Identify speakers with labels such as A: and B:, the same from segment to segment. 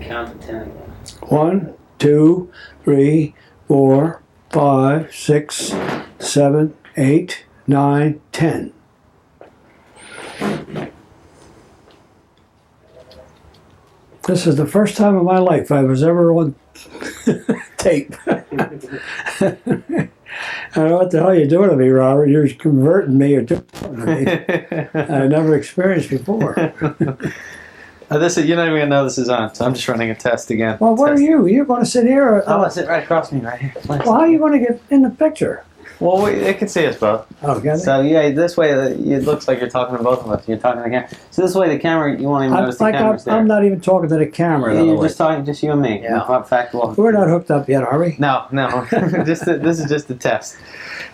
A: count to 10 again.
B: 1, 2, 3, 4, 5, 6, 7, 8, 9, 10. This is the first time in my life I was ever on tape. I don't know what the hell you're doing to me, Robert. You're converting me or doing something to me I never experienced before.
C: This is, you're not even going to know this is on, so I'm just running a test again.
B: Well, what are you? You're going to sit here?
C: I'm going to sit right across from you right here.
B: Well, how are you going to get in the picture?
C: Well, they can see us both.
B: Oh, can they?
C: So, yeah, this way it looks like you're talking to both of us. You're talking to the camera. So this way the camera, you won't even notice the camera's there.
B: I'm not even talking to the camera.
C: Yeah, you're just talking, just you and me.
B: Yeah.
C: In fact,
B: We're not hooked up yet, are we?
C: No. This is just a test.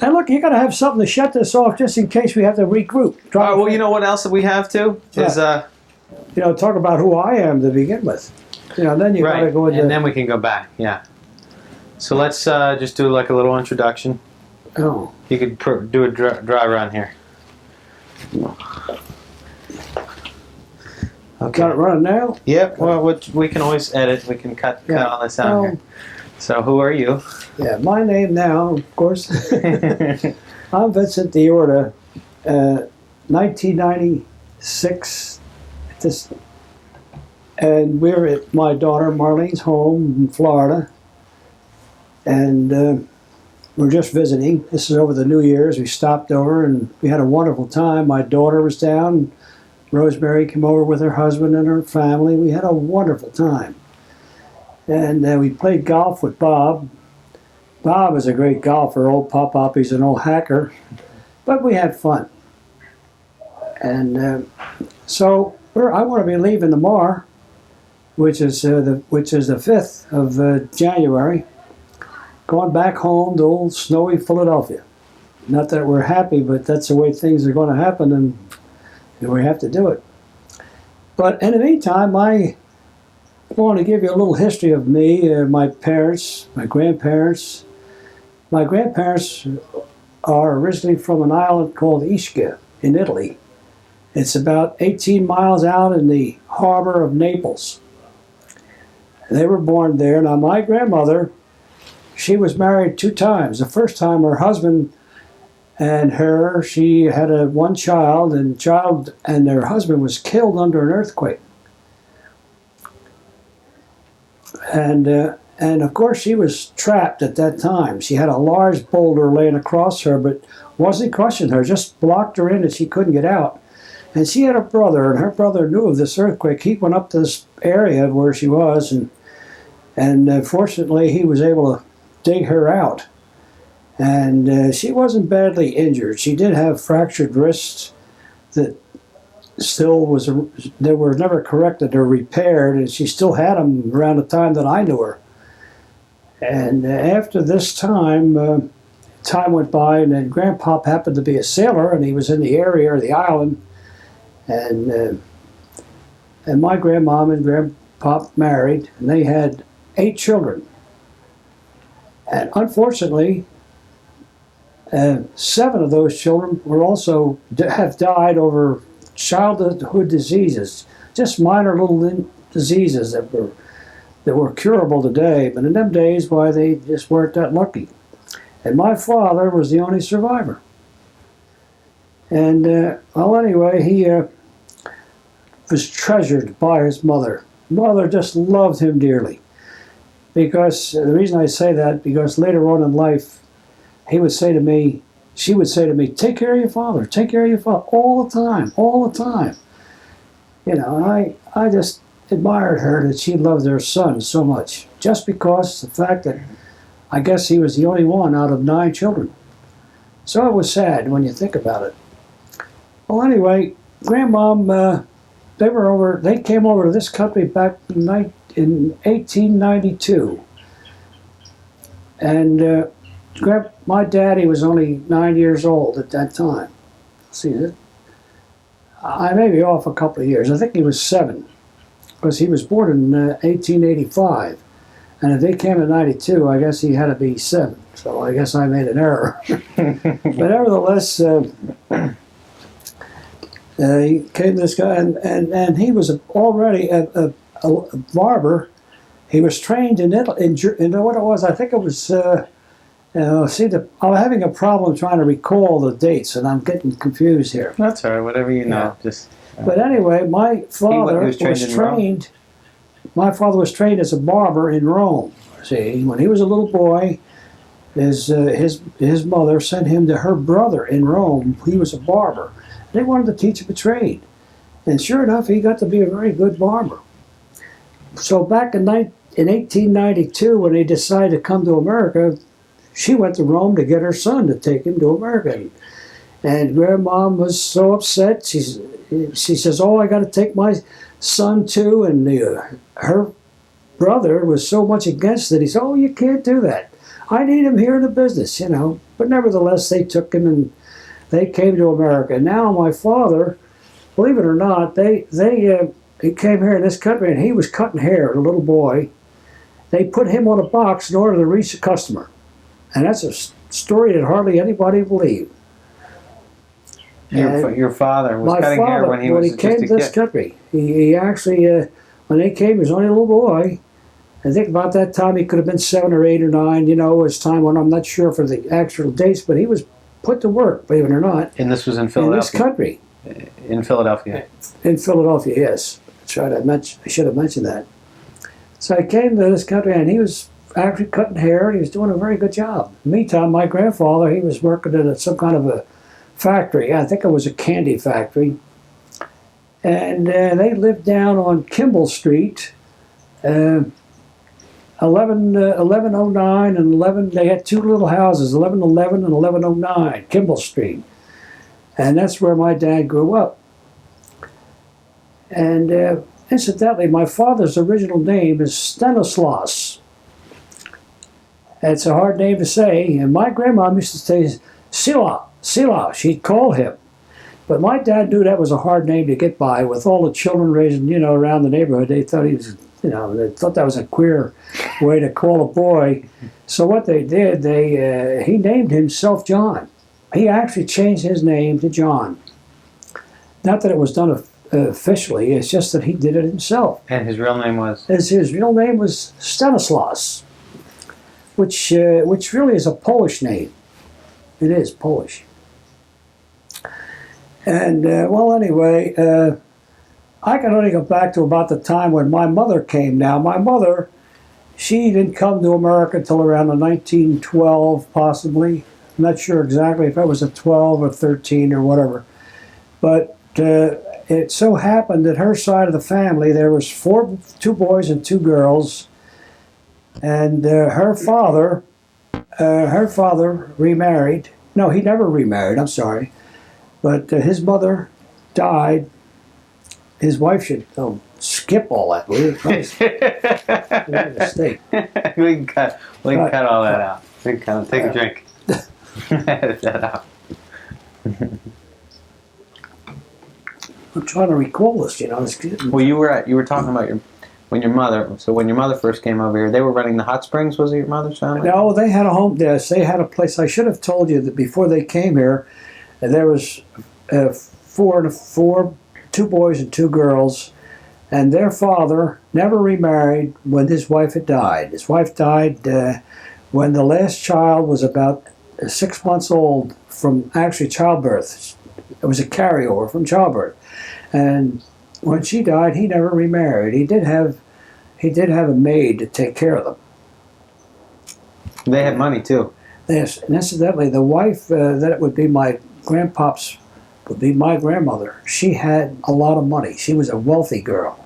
B: And look, you got to have something to shut this off just in case we have to regroup.
C: All right, well, you know what else we have, too? Is,
B: talk about who I am to begin with. Then you got to go into...
C: and then we can go back, yeah. So let's just do like a little introduction.
B: Oh.
C: You could do a dry run here. Okay.
B: Got it running now?
C: Yep, well, we can always edit. We can cut all this out here. So who are you?
B: Yeah, my name now, of course. I'm Vincent D Orta, 1996. And we're at my daughter Marlene's home in Florida. And we're just visiting. This is over the New Year's. We stopped over and we had a wonderful time. My daughter was down. Rosemary came over with her husband and her family. We had a wonderful time. And we played golf with Bob. Bob is a great golfer, old poppop. He's an old hacker. But we had fun. And so I want to be leaving tomorrow, which is the 5th of January. Going back home to old snowy Philadelphia. Not that we're happy, but that's the way things are going to happen, and we have to do it. But in the meantime, I want to give you a little history of me, my parents, my grandparents. My grandparents are originally from an island called Ischia in Italy. It's about 18 miles out in the harbor of Naples. They were born there. Now, my grandmother, she was married 2 times. The first time, her husband and her, she had one child, and her husband was killed under an earthquake. And of course, she was trapped at that time. She had a large boulder laying across her, but wasn't crushing her, just blocked her in and she couldn't get out. And she had a brother, and her brother knew of this earthquake. He went up to this area where she was, and fortunately, he was able to dig her out. And she wasn't badly injured. She did have fractured wrists that still they were never corrected or repaired, and she still had them around the time that I knew her. And after this time, time went by, and then Grandpop happened to be a sailor, and he was in the area or the island, and my grandmom and Grandpop married, and they had 8 children. And unfortunately, 7 of those children have died over childhood diseases, just minor little diseases that were curable today. But in them days, why, they just weren't that lucky. And my father was the only survivor. And well, anyway, he was treasured by his mother. Mother just loved him dearly. Because the reason I say that, because later on in life, she would say to me, take care of your father, all the time. And I just admired her that she loved her son so much, just because the fact that I guess he was the only one out of 9 children. So it was sad when you think about it. Well, anyway, Grandmom, they came over to this country back in 1892. And my daddy was only 9 years old at that time. See, I may be off a couple of years. I think he was 7, because he was born in 1885. And if they came in 92, I guess he had to be 7. So I guess I made an error. But nevertheless, he came, this guy, and he was already a barber He was trained in Italy. In what it was, I think it was. I'm having a problem trying to recall the dates, and I'm getting confused here.
C: That's all right. Whatever you know, just.
B: But anyway, my father was trained. My father was trained as a barber in Rome. See, when he was a little boy, his mother sent him to her brother in Rome. He was a barber. They wanted to teach him a trade, and sure enough, he got to be a very good barber. So back in 1892, when they decided to come to America, she went to Rome to get her son to take him to America. And Grandma was so upset. She says, "Oh, I got to take my son too." And her brother was so much against it. He said, "Oh, you can't do that. I need him here in the business, you know." But nevertheless, they took him and they came to America. Now my father, believe it or not, he came here in this country and he was cutting hair, a little boy. They put him on a box in order to reach a customer. And that's a story that hardly anybody believed.
C: Your father was cutting hair when he was just a kid.
B: When he came to this country, he actually, when they came, he was only a little boy. I think about that time he could have been 7 or 8 or 9, you know, as time went on. I'm not sure for the actual dates, but he was put to work, believe it or not.
C: And this was in Philadelphia?
B: In this country.
C: In Philadelphia?
B: In Philadelphia, yes. That's right, I should have mentioned that. So I came to this country and he was actually cutting hair and he was doing a very good job. Meantime, my grandfather, he was working at some kind of a factory. I think it was a candy factory. And they lived down on Kimball Street, 1109 and 11. They had 2 little houses, 1111 and 1109, Kimball Street. And that's where my dad grew up. And incidentally, my father's original name is Stanislaus. It's a hard name to say, and my grandma used to say Sila, she'd call him. But my dad knew that was a hard name to get by with all the children raising, you know, around the neighborhood. They thought he was, you know, they thought that was a queer way to call a boy. So what they did, he named himself John. He actually changed his name to John. Not that it was done officially, it's just that he did it himself.
C: And his real name was?
B: His real name was Stanislaus, which really is a Polish name. It is Polish. And, well, anyway, I can only go back to about the time when my mother came. Now, my mother, she didn't come to America until around 1912, possibly. I'm not sure exactly if it was a 12 or 13 or whatever. But it so happened that her side of the family, there was 2 boys and 2 girls. And her father remarried. No, he never remarried, I'm sorry. But his mother died. His wife should skip all that. We made a mistake.
C: we can cut all that out. We can take a drink. Edit that out.
B: I'm trying to recall this, you know.
C: Well, you were talking about when your mother first came over here, they were running the hot springs. Was it your mother's family?
B: No, they had a home. Yes, they had a place. I should have told you that before they came here, there was 2 boys and 2 girls, and their father never remarried when his wife had died. His wife died when the last child was about 6 months old from actually childbirth. It was a carryover from childbirth, and when she died, he never remarried. He did have a maid to take care of them.
C: They had money too.
B: Yes, and incidentally, the wife that would be my grandpop's would be my grandmother. She had a lot of money. She was a wealthy girl,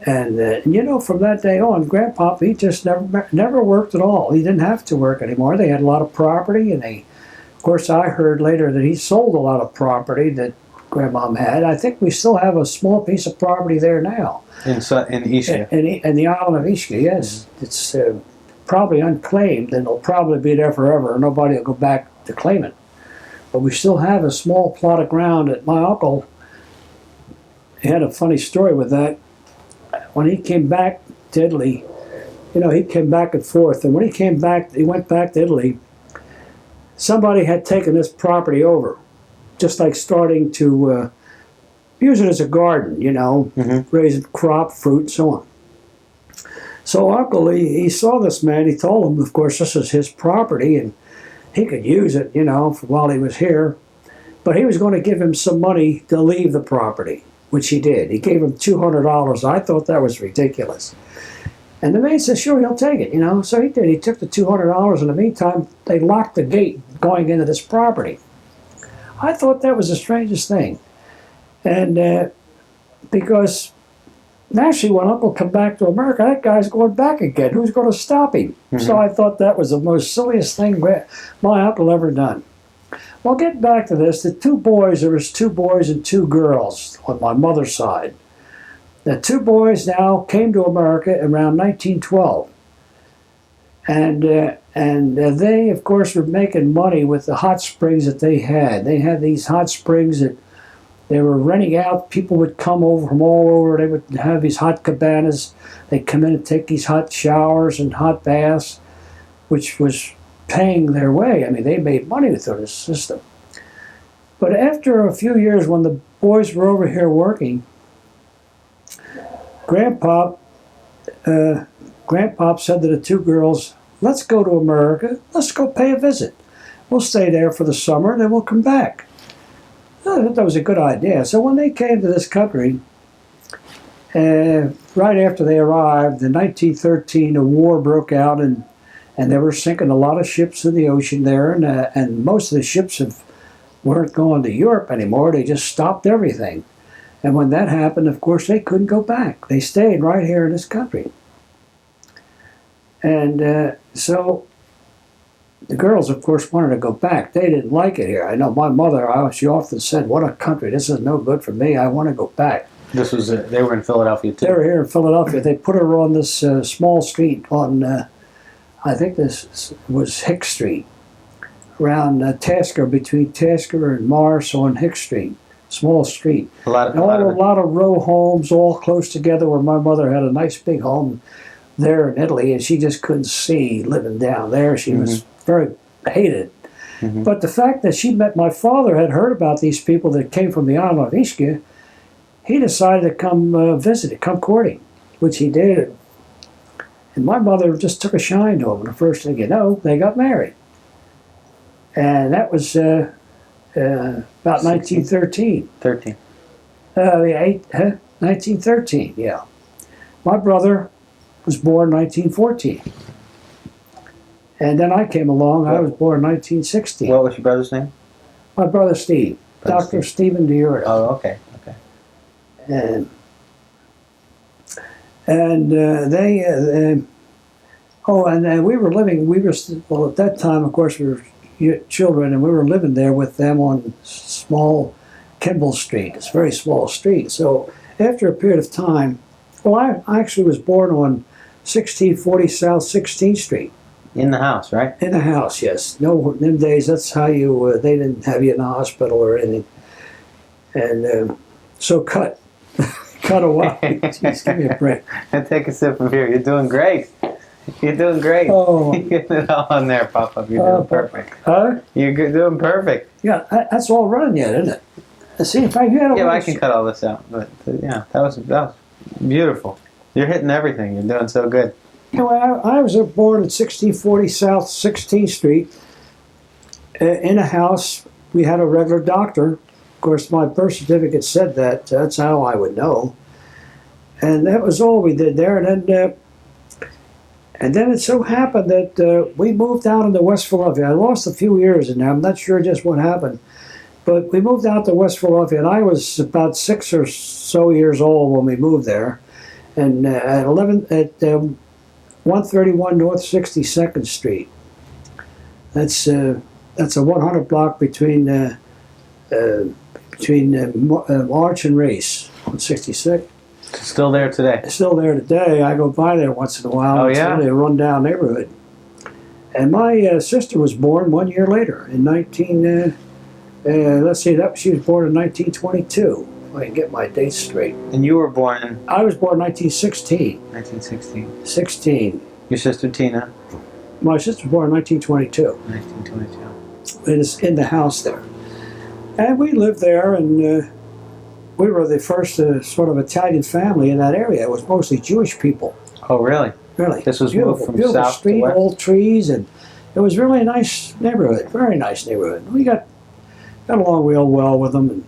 B: and you know, from that day on, Grandpop, he just never worked at all. He didn't have to work anymore. They had a lot of property, and of course, I heard later that he sold a lot of property that Grandmom had. I think we still have a small piece of property there now.
C: In Ischia.
B: In the island of Ischia, yes. Mm-hmm. It's probably unclaimed, and it'll probably be there forever. Nobody will go back to claim it. But we still have a small plot of ground that my uncle, he had a funny story with that. When he came back to Italy, you know, he came back and forth. And when he went back to Italy, somebody had taken this property over. Just like starting to use it as a garden, you know, raising crop, fruit, and so on. So Uncle, he saw this man. He told him, of course, this is his property, and he could use it, while he was here. But he was going to give him some money to leave the property, which he did. He gave him $200. I thought that was ridiculous. And the man said, sure, he'll take it, So he did. He took the $200. In the meantime, they locked the gate going into this property. I thought that was the strangest thing. And because naturally, when Uncle come back to America, that guy's going back again. Who's going to stop him? Mm-hmm. So I thought that was the most silliest thing my uncle ever done. Well, getting back to this, there was 2 boys and 2 girls on my mother's side. The 2 boys now came to America around 1912. And they, of course, were making money with the hot springs that they had. They had these hot springs that they were renting out. People would come over from all over. They would have these hot cabanas. They'd come in and take these hot showers and hot baths, which was paying their way. I mean, they made money with this system. But after a few years, when the boys were over here working, Grandpa said to the 2 girls, let's go to America. Let's go pay a visit. We'll stay there for the summer, and then we'll come back. I thought that was a good idea. So when they came to this country, right after they arrived, in 1913, a war broke out, and they were sinking a lot of ships in the ocean there, and most of the ships weren't going to Europe anymore. They just stopped everything. And when that happened, of course, they couldn't go back. They stayed right here in this country. And so the girls, of course, wanted to go back. They didn't like it here. I know my mother, she often said, what a country. This is no good for me. I want to go back.
C: This was they were in Philadelphia, too.
B: They were here in Philadelphia. They put her on this small street on, I think this was Hicks Street, around Tasker, between Tasker and Morris on Hicks Street. Small street. A lot of row homes all close together, where my mother had a nice big home there in Italy, and she just couldn't see living down there. She was very hated. Mm-hmm. But the fact that she met my father, had heard about these people that came from the island of Ischia, he decided to come visit, come courting, which he did. And my mother just took a shine to him. And the first thing you know, they got married. And that was about 1913. 1913, yeah. My brother was born 1914. And then I came along. I was born 1916.
C: What was your brother's name?
B: My brother Steve. Dr. Stephen D Orta.
C: Oh, okay.
B: And we were living, at that time, of course, we were children, and we were living there with them on small Kimball Street. It's a very small street. So after a period of time, I actually was born on 1640 South 16th Street.
C: In the house, right?
B: In the house, yes. No, in them days, that's how they didn't have you in the hospital or anything. And so cut a while. Jeez, give me a break.
C: Take a sip of beer. You're doing great. You're doing great.
B: Oh.
C: You're getting it all on there, Poppop. You're doing perfect.
B: Huh?
C: You're doing perfect.
B: Yeah, that's all running yet, isn't it? See, if I had
C: I can cut all this out. But yeah, that was beautiful. You're hitting everything. You're doing so good.
B: I was born at 1640 South 16th Street in a house. We had a regular doctor. Of course, my birth certificate said that. That's how I would know. And that was all we did there. And then it so happened that we moved out into West Philadelphia. I lost a few years in there. I'm not sure just what happened. But we moved out to West Philadelphia, and I was about 6 or so years old when we moved there. And at 131 North 62nd Street. That's a 100 block between Arch and Race on 66.
C: Still there today.
B: Still there today. I go by there once in a while.
C: Oh,
B: it's
C: yeah?
B: really a run-down neighborhood. And my sister was born 1 year later in she was born in 1922. If I can get my dates straight.
C: And you were born?
B: I was born in 1916.
C: 1916.
B: 16.
C: Your sister Tina?
B: My sister was born in 1922.
C: 1922.
B: In the house there. And we lived there, and we were the first sort of Italian family in that area. It was mostly Jewish people.
C: Oh, really?
B: Really.
C: This was
B: beautiful,
C: moved from
B: beautiful
C: south to
B: street,
C: west?
B: old trees, and it was really a nice neighborhood. Very nice neighborhood. We got along real well with them. And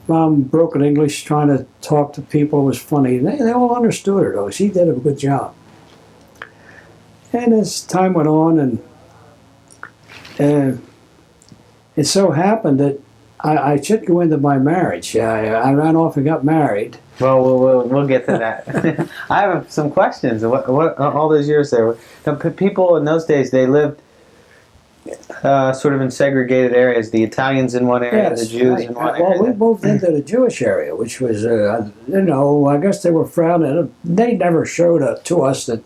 B: Mom broken English, trying to talk to people. It was funny. They all understood her though. She did a good job. And as time went on, and it so happened that I should go into my marriage. I ran off and got married.
C: Well, we'll get to that. I have some questions. What all those years there? The people in those days, they lived sort of in segregated areas. The Italians in one area, the Jews in one area.
B: Well, we moved into the Jewish area, which was, I guess they were frowning. They never showed up to us that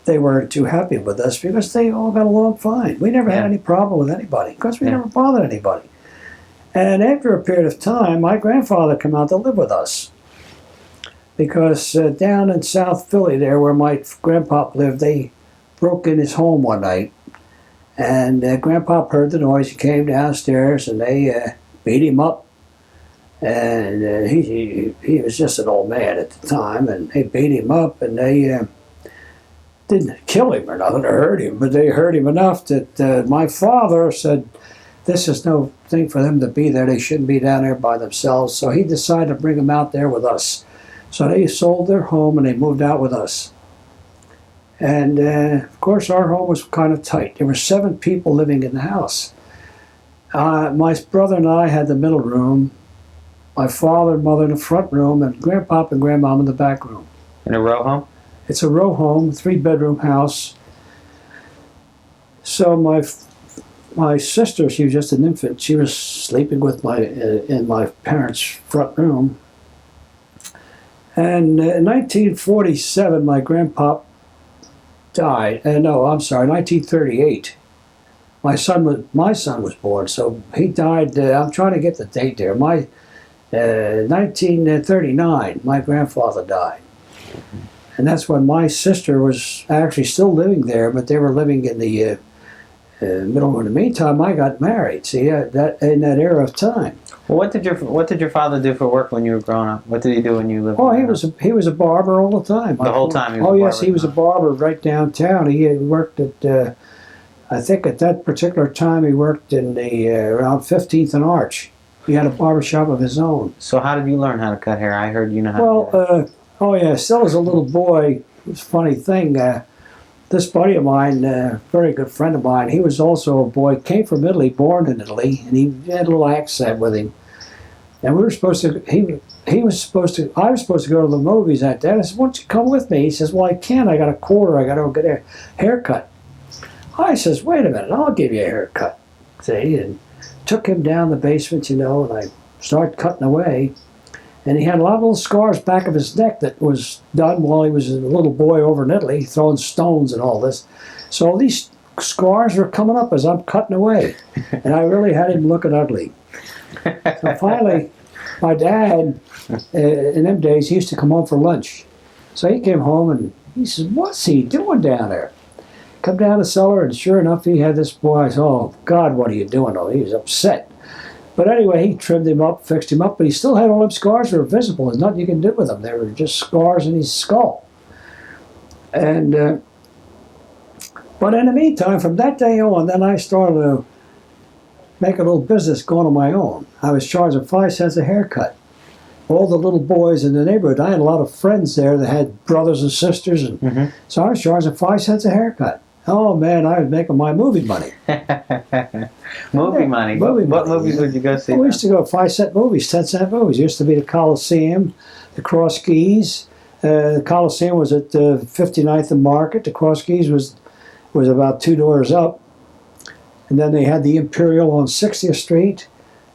B: they weren't too happy with us because they all got along fine. We never had any problem with anybody because we never bothered anybody. And after a period of time, my grandfather came out to live with us because down in South Philly there where my grandpa lived, they broke in his home one night. And Grandpa heard the noise. He came downstairs and they beat him up. And he was just an old man at the time. And they beat him up and they didn't kill him or nothing or hurt him. But they hurt him enough that my father said, this is no thing for them to be there. They shouldn't be down there by themselves. So he decided to bring them out there with us. So they sold their home and they moved out with us. And, of course, our home was kind of tight. There were 7 people living in the house. My brother and I had the middle room, my father and mother in the front room, and Grandpa and Grandmom in the back room.
C: In a row home?
B: It's a row home, 3-bedroom house. So my sister, she was just an infant. She was sleeping with in my parents' front room. And in 1947, my grandpa died. No, I'm sorry, 1938. My son was born, so he died. I'm trying to get the date there. 1939, my grandfather died, and that's when my sister was actually still living there, but they were living in the middle. In the meantime, I got married. See, that in that era of time.
C: Well, what did your father do for work when you were growing up? What did he do when you lived?
B: Oh, he was a barber all the time.
C: The whole time. He was
B: yes, he was a barber right downtown. He had worked at, I think at that particular time he worked in the around 15th and Arch. He had a barber shop of his own.
C: So how did you learn how to cut hair? I heard you know how. to do that.
B: Still as a little boy, it was a funny thing. This buddy of mine, very good friend of mine, he was also a boy, came from Italy, born in Italy, and he had a little accent with him. And we were supposed to, I was supposed to go to the movies that day. I said, why don't you come with me? He says, well, I can't. I got a quarter. I got to go get a haircut. I says, wait a minute. I'll give you a haircut. See, and took him down the basement, and I started cutting away. And he had a lot of little scars back of his neck that was done while he was a little boy over in Italy, throwing stones and all this. So these scars were coming up as I'm cutting away. And I really had him looking ugly. So finally, my dad, in them days, he used to come home for lunch. So he came home and he said, what's he doing down there? Come down the cellar, and sure enough, he had this boy. I said, oh, God, what are you doing? Oh, he was upset. But anyway, he trimmed him up, fixed him up, but he still had all them scars that were visible. There's nothing you can do with them. They were just scars in his skull. And, but in the meantime, from that day on, then I started to make a little business going on my own. I was charging 5 cents a haircut. All the little boys in the neighborhood, I had a lot of friends there that had brothers and sisters, and so I was charging 5 cents a haircut. Oh man, I was making my movie money.
C: Movie money. What movies would you go see?
B: We used to go 5-cent movies, 10-cent movies. It used to be the Coliseum, the Cross Keys. The Coliseum was at 59th and Market. The Cross Keys was about 2 doors up. And then they had the Imperial on 60th Street.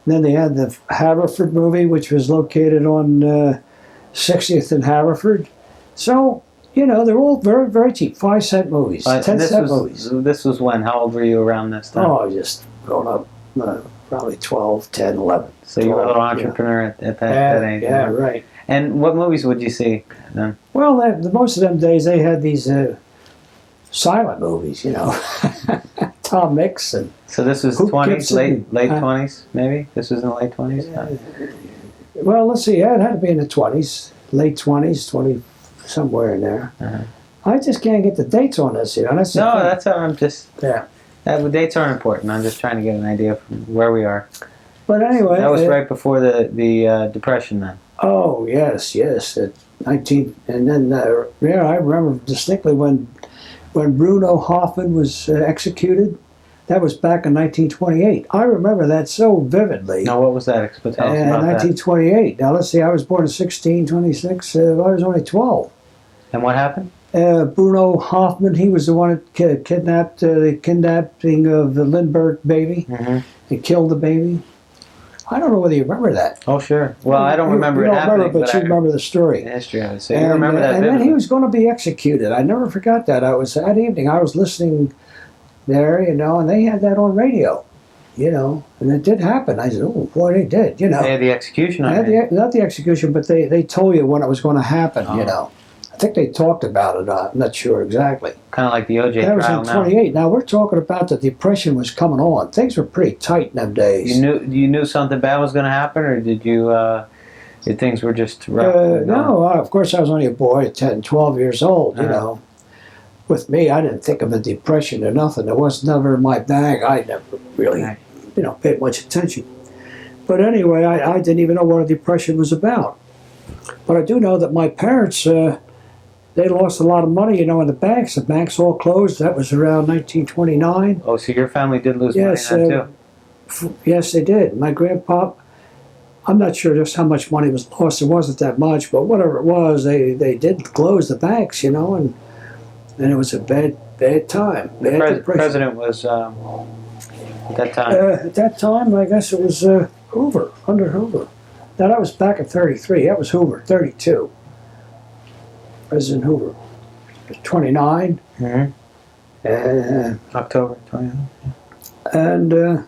B: And then they had the Haverford movie, which was located on 60th and Haverford. So, they're all very, very cheap. 5-cent movies, 10-cent movies.
C: This was when? How old were you around this time?
B: Oh, I was just growing up, probably 12, 10, 11.
C: So you were a little entrepreneur at that age.
B: Yeah, right.
C: And what movies would you see then?
B: Well, most of them days they had these silent movies, Tom Mix and.
C: So this was 20s, late 20s, maybe? This was in the late 20s?
B: Well, let's see. Yeah, it had to be in the 20s, late 20s, somewhere in there.
C: Uh-huh.
B: I just can't get the dates on this, you know. That's the
C: No,
B: thing.
C: that's how I'm just.
B: Yeah.
C: The dates aren't important. I'm just trying to get an idea from where we are.
B: But anyway,
C: That was right before the depression, then.
B: Oh yes, yes. At 19, and then yeah, I remember distinctly when Bruno Hoffman was executed. That was back in 1928. I remember that so vividly.
C: Now, what was that? Tell us about that.
B: 1928. Now let's see. I was born in 1626. I was only 12.
C: And what happened?
B: Bruno Hoffman. He was the one that kidnapped the kidnapping of the Lindbergh baby.
C: Mm-hmm.
B: He killed the baby. I don't know whether you remember that.
C: Oh, sure. Well, I don't remember
B: you
C: it
B: don't
C: happening,
B: remember, but you remember the story.
C: The history of it. So you remember that
B: And then
C: vividly.
B: he was going to be executed. I never forgot that. That evening, I was listening there, you know, and they had that on radio, you know, and it did happen. I said, oh, boy, they did, you know.
C: They had the execution on
B: Not
C: it.
B: the execution, but they told you when it was going to happen,
C: Oh.
B: you know. I think they talked about it. I'm not sure exactly.
C: Kind of like the OJ
B: That was
C: trial
B: in
C: now.
B: 28. Now, we're talking about the Depression was coming on. Things were pretty tight in them days.
C: You knew something bad was going to happen, or did you? Did things were just rough?
B: No, of course, I was only a boy, 10, 12 years old, you
C: Uh-huh.
B: know. With me, I didn't think of a depression or nothing. It was never in my bag. I never really,
C: Right.
B: you know, paid much attention. But anyway, I didn't even know what a depression was about. But I do know that my parents, they lost a lot of money, you know, in the banks. The banks all closed. That was around 1929.
C: Oh, so your family did lose
B: Yes,
C: money then too.
B: Yes, they did. My grandpa, I'm not sure just how much money was lost. It wasn't that much, but whatever it was, they did close the banks, you know, and it was a bad time. Bad depression.
C: President was at that time.
B: At that time, I guess it was Hoover, under Hoover. Now, that was back in 33. That was Hoover, 32. President Hoover. 29.
C: Mm-hmm. October 20th.
B: And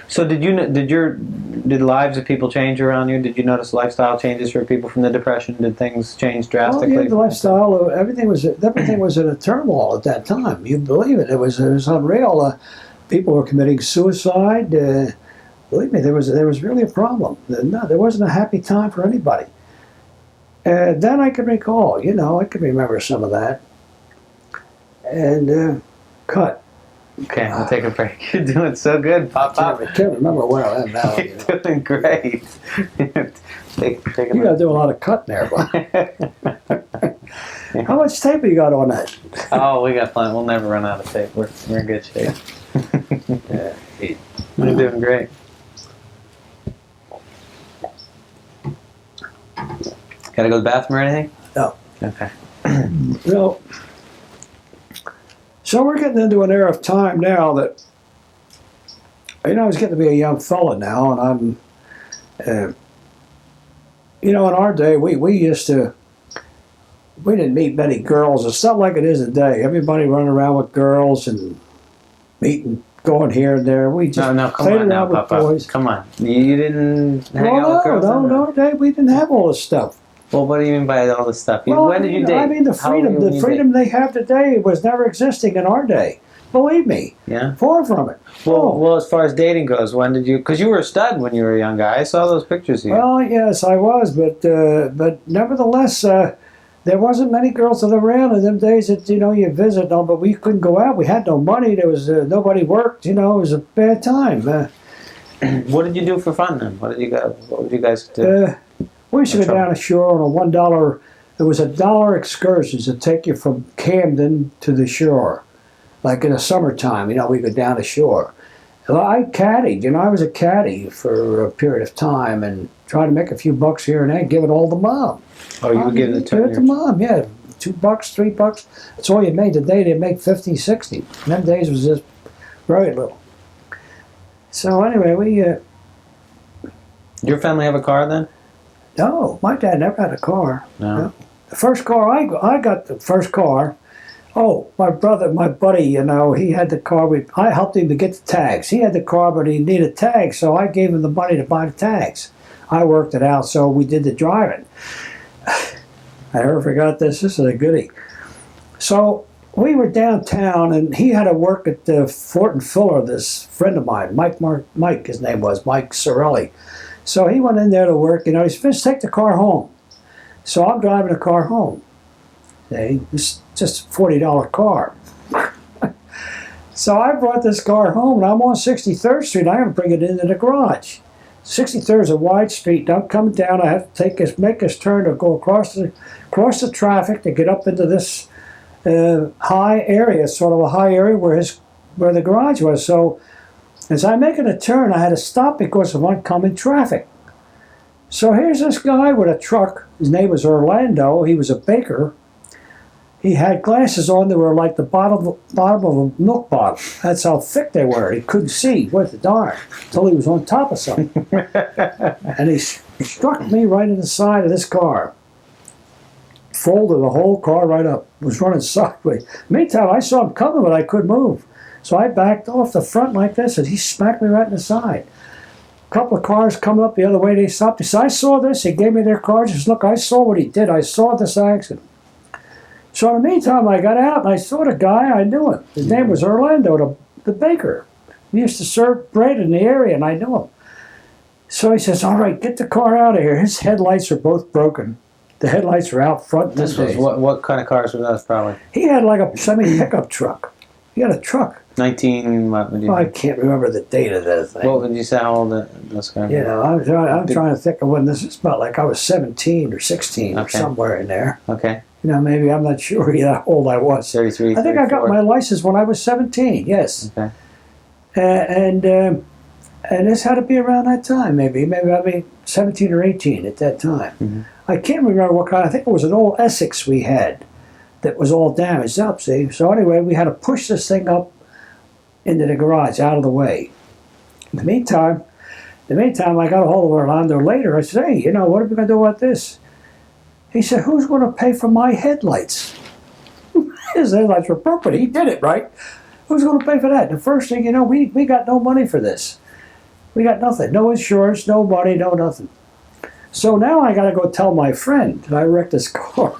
C: So did lives of people change around you? Did you notice lifestyle changes for people from the Depression? Did things change
B: oh,
C: drastically?
B: yeah, the lifestyle, everything was in a turmoil at that time. You believe it? It was unreal. People were committing suicide. Believe me, there was really a problem. No, there wasn't a happy time for anybody. Then I can recall, you know, I can remember some of that. And cut.
C: Okay, we'll take a break. You're doing so good, Pop.
B: I can't remember where I am now. You know.
C: You're doing great. take
B: You got to do a lot of cutting there. But how much tape you got on that?
C: Oh, we got plenty. We'll never run out of tape. We're in good shape. You're doing great. Got to go to the bathroom or anything?
B: No.
C: Okay.
B: Well, so we're getting into an era of time now that, you know, I was getting to be a young fella now, and I'm, you know, in our day, we didn't meet many girls. It's not like it is today. Everybody running around with girls and meeting, going here and there. We just
C: No, come
B: played
C: on now,
B: around with
C: Papa.
B: boys.
C: Come on. You didn't hang out with girls?
B: No, Dave, we didn't have all this stuff.
C: Well, what do you mean by all this stuff?
B: Well,
C: When did you date?
B: I mean, the
C: How old were you when you
B: freedom they have today was never existing in our day. Believe me.
C: Yeah.
B: Far from it.
C: Well, as far as dating goes, when did you? Because you were a stud when you were a young guy. I saw those pictures of you.
B: Well, yes, I was, but nevertheless, there wasn't many girls around in them days that, you know, you visit them, but we couldn't go out. We had no money. There was nobody worked. You know, it was a bad time.
C: What did you do for fun then? What did you guys do?
B: We used to go down the shore on a $1. It was $1 excursions to take you from Camden to the shore. Like in the summertime, you know, we go down the shore. Well, I caddied, you know, I was a caddy for a period of time and tried to make a few bucks here and there, give it all to Mom.
C: Oh, you would give it
B: to Mom, yeah. $2, $3. That's all you made. Today they make 50, 60. In them days was just very little. So anyway,
C: Your family have a car then?
B: no, my dad never had a car.
C: No.
B: The first car, I got the first car. Oh, my buddy, you know, he had the car. I helped him to get the tags. He had the car, but he needed tags, so I gave him the money to buy the tags. I worked it out, so we did the driving. I never forgot this. This is a goodie. So we were downtown, and he had to work at the Fort and Fuller, this friend of mine, Mike, his name was, Mike Sorelli. So he went in there to work, you know, he said, take the car home. So I'm driving the car home. It's just a $40 car. So I brought this car home, and I'm on 63rd Street. I'm going to bring it into the garage. 63rd is a wide street. And I'm coming down. I have to make this turn to go across the traffic to get up into this high area, sort of a high area where the garage was. So as I'm making a turn, I had to stop because of oncoming traffic. So here's this guy with a truck. His name was Orlando. He was a baker. He had glasses on that were like the bottom of a milk bottle. That's how thick they were. He couldn't see worth a darn until he was on top of something. And he struck me right in the side of this car. Folded the whole car right up. Was running sideways. Meantime, I saw him coming, but I couldn't move. So I backed off the front like this, and he smacked me right in the side. A couple of cars coming up the other way, they stopped. He said, I saw this. He gave me their cards. He said, look, I saw what he did. I saw this accident. So in the meantime, I got out, and I saw the guy. I knew him. His name was Orlando, the baker. He used to serve bread in the area, and I knew him. So he says, all right, get the car out of here. His headlights are both broken. The headlights are out front.
C: This was what kind of cars were those, probably?
B: He had like a semi-pickup truck. He had a truck.
C: 19, what would you...
B: I can't remember the date of that thing.
C: What would you say how old those cars were?
B: You know, I'm trying to think of when this is about, like I was 17 or 16 or somewhere in there.
C: Okay.
B: You know, maybe, I'm not sure how old I was.
C: 33,
B: I think
C: 34.
B: I got my license when I was 17, yes.
C: Okay.
B: And this had to be around that time, maybe I'd be 17 or 18 at that time.
C: Mm-hmm.
B: I can't remember what kind. I think it was an old Essex we had that was all damaged up, see? So anyway, we had to push this thing up into the garage, out of the way. In the meantime, I got a hold of Orlando later. I said, hey, you know, what are we going to do about this? He said, who's going to pay for my headlights? His headlights were broken. He did it, right? Who's going to pay for that? The first thing you know, we got no money for this. We got nothing. No insurance, no money, no nothing. So now I got to go tell my friend that I wrecked his car.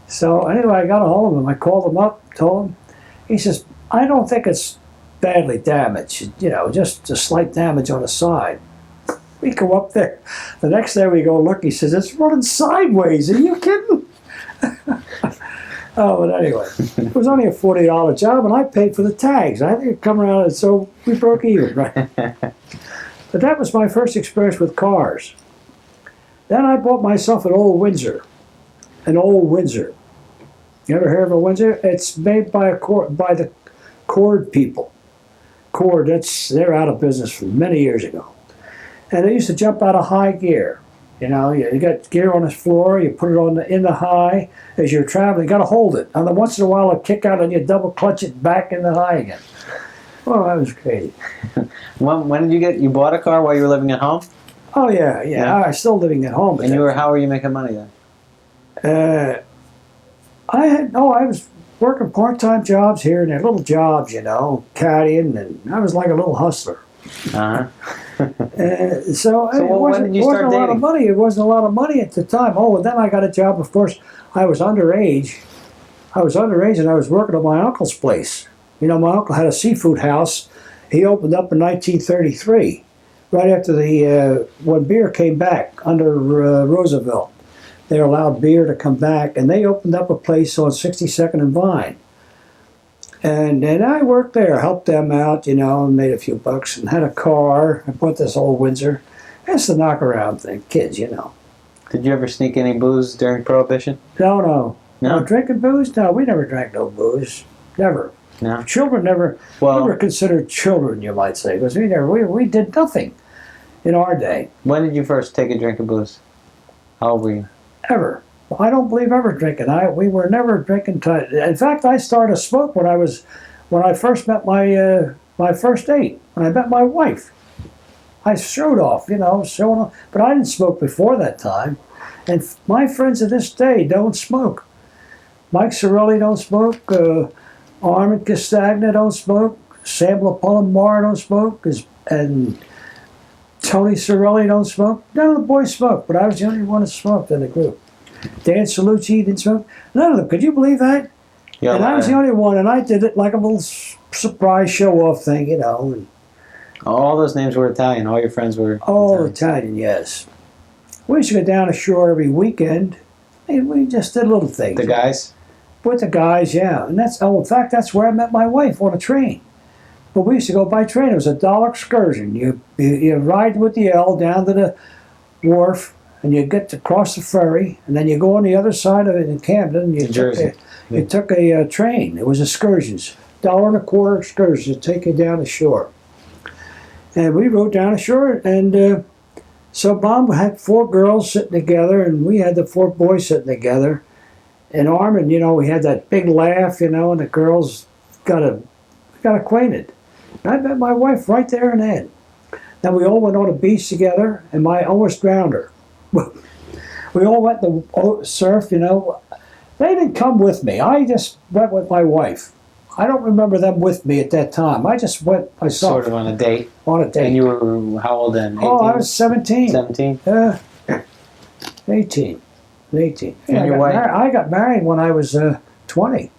B: So anyway, I got a hold of him. I called him up, told him. He says, I don't think it's badly damaged. You know, just a slight damage on the side. We go up there. The next day we go look. He says, it's running sideways. Are you kidding? Oh, but anyway, it was only a $40 job, and I paid for the tags. I think it come around, and so we broke even, right? But that was my first experience with cars. Then I bought myself an old Windsor. An old Windsor. You ever heard of a Windsor? It's made by the Cord people. Cord, they're out of business from many years ago. And they used to jump out of high gear. You know, you got gear on the floor, you put it in the high. As you're traveling, you got to hold it. And then once in a while, it'll kick out and you double clutch it back in the high again. Well, that was crazy.
C: When did you bought a car while you were living at home?
B: Oh, yeah. I was still living at home.
C: And how were you making money then?
B: I was working part-time jobs here and there, little jobs, you know, caddying, and I was like a little hustler.
C: Uh-huh.
B: So it wasn't a lot of money. It wasn't a lot of money at the time. Oh, and then I got a job. Of course, I was underage. And I was working at my uncle's place. You know, my uncle had a seafood house. He opened up in 1933, right after when beer came back under Roosevelt. They allowed beer to come back, and they opened up a place on 62nd and Vine. And I worked there, helped them out, you know, and made a few bucks, and had a car. I bought this old Windsor. That's the knockaround thing, kids, you know.
C: Did you ever sneak any booze during Prohibition?
B: No. Drinking booze? No, we never drank no booze. Never.
C: No.
B: Children never. We were considered children, you might say, because we did nothing in our day. When
C: did you first take a drink of booze? How old were you?
B: Ever. I don't believe ever drinking. We were never drinking. In fact, I started to smoke when I first met my first date. When I met my wife, I showed off, you know, showing off. But I didn't smoke before that time. And my friends of this day don't smoke. Mike Sorelli don't smoke. Armin Castagna don't smoke. Sam LaPalomar don't smoke. And Tony Sorelli don't smoke. None of the boys smoke, but I was the only one that smoked in the group. Dan Salucci didn't smoke. None of them. Could you believe that? Yeah, and I was the only one, and I did it like a little surprise show-off thing, you know. And
C: all those names were Italian. All your friends were
B: all Italian, yes. We used to go down ashore every weekend We just did little things.
C: The guys?
B: With the guys, yeah. And in fact, that's where I met my wife, on a train. But we used to go by train. It was $1 excursion. You ride with the L down to the wharf, and you get to cross the ferry, and then you go on the other side of it in Camden. You took a train. It was excursions, $1.25 excursions to take you down the shore. And we rode down the shore, and so Mom had 4 girls sitting together, and we had the 4 boys sitting together. And Armin, we had that big laugh, and the girls got acquainted. And I met my wife right there and then. Then we all went on the beach together, and I almost drowned her. We all went to surf, They didn't come with me. I just went with my wife. I don't remember them with me at that time. I just went myself.
C: Sort of on a date?
B: On a date.
C: And you were how old then? 18?
B: Oh, I was 17.
C: 17?
B: 18. 18.
C: And your wife?
B: I got married when I was 20.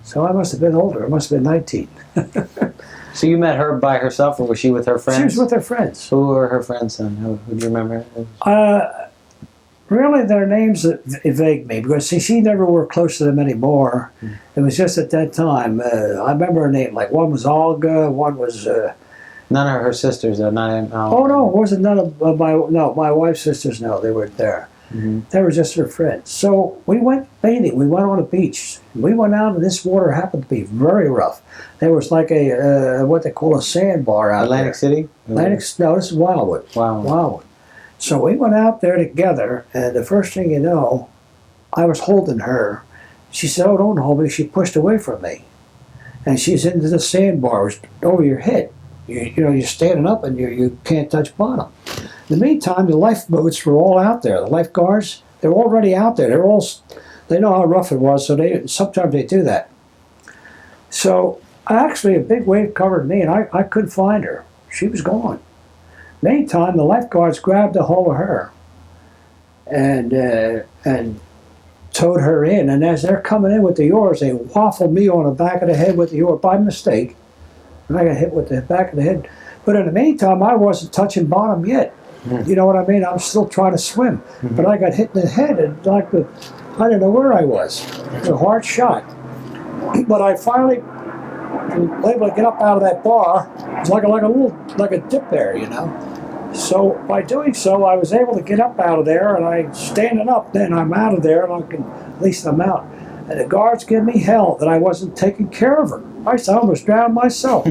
B: So I must have been older. I must have been 19.
C: So you met her by herself, or was she with her friends?
B: She was with her friends.
C: Who were her friends then? Who do you remember?
B: Really, their names evade me, because she never were close to them anymore. It was just at that time. I remember her name. Like, one was Olga, one was...
C: None of her sisters, though.
B: Oh, no, it wasn't none of my wife's sisters, no, they weren't there. Mm-hmm. They were just her friends. So we went bathing. We went on a beach. We went out, and this water happened to be very rough. There was like what they call a sandbar out
C: Atlantic
B: there.
C: City?
B: No, this is Wildwood. Wildwood. So we went out there together, and the first thing you know, I was holding her. She said, "Oh, don't hold me." She pushed away from me. And she's into the sandbar, over your head. You're standing up, and you can't touch bottom. In the meantime, the lifeboats were all out there. The lifeguards, they're already out there. They know how rough it was, so sometimes they do that. So actually, a big wave covered me, and I couldn't find her. She was gone. Meantime, the lifeguards grabbed a hold of her and towed her in. And as they're coming in with the oars, they waffled me on the back of the head with the oar by mistake. And I got hit with the back of the head. But in the meantime, I wasn't touching bottom yet. Mm. You know what I mean? I'm still trying to swim. Mm-hmm. But I got hit in the head, and I didn't know where I was. It was a hard shot. But I finally was able to get up out of that bar. It was like a dip there, So by doing so, I was able to get up out of there, and standing up, then I'm out of there, and at least I'm out. And the guards give me hell that I wasn't taking care of her. I almost drowned myself.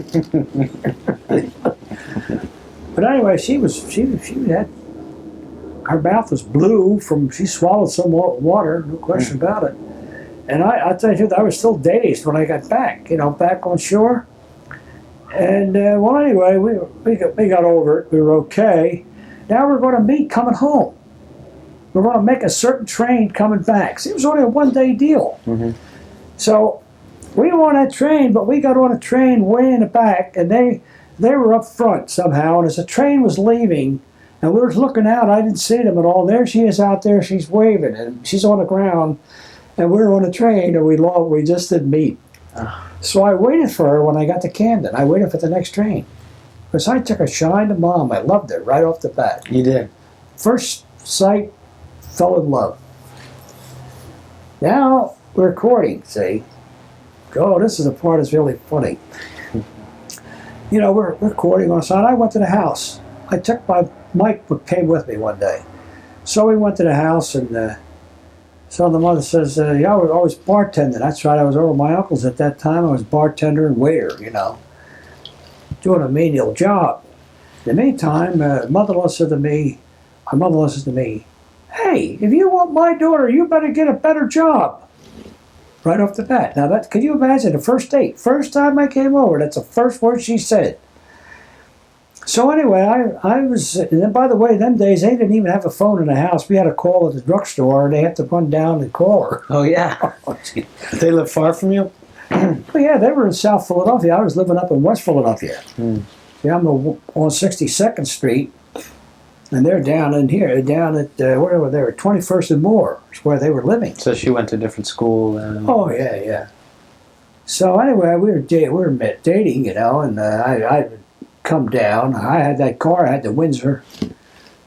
B: But anyway, she had, her mouth was blue she swallowed some water, no question about it. And I tell you, I was still dazed when I got back, back on shore. And well, anyway, we got over it. We were okay. Now we're going to meet coming home. We're going to make a certain train coming back. See, it was only a one-day deal. Mm-hmm. So we were on that train, but we got on a train way in the back, and they were up front somehow. And as the train was leaving, and we were looking out, I didn't see them at all. There she is out there. She's waving, and she's on the ground, and we were on a train, and we just didn't meet. So I waited for her when I got to Camden. I waited for the next train. Because I took a shine to Mom. I loved her right off the bat.
C: You did?
B: First sight, fell in love. Now we're courting, see? Oh, this is the part that's really funny. We're courting on side. I went to the house. I took Mike came with me one day. So we went to the house, and so the mother says, I was bartending. That's right, I was over at my uncle's at that time. I was bartender and waiter, doing a menial job. In the meantime, my mother-in-law said to me, "Hey, if you want my daughter, you better get a better job." Right off the bat. Now, could you imagine the first date? First time I came over, that's the first word she said. So anyway, I was, and then by the way, them days, they didn't even have a phone in the house. We had a call at the drugstore, and they had to run down and call her.
C: Oh, yeah. They live far from you?
B: Well, yeah, they were in South Philadelphia. I was living up in West Philadelphia. Yeah, I'm on 62nd Street, and they're down in here, down at, whatever they were, 21st and Moore is where they were living.
C: So she went to a different school?
B: Oh, yeah. So anyway, we were dating, and I come down. I had that car. I had the Windsor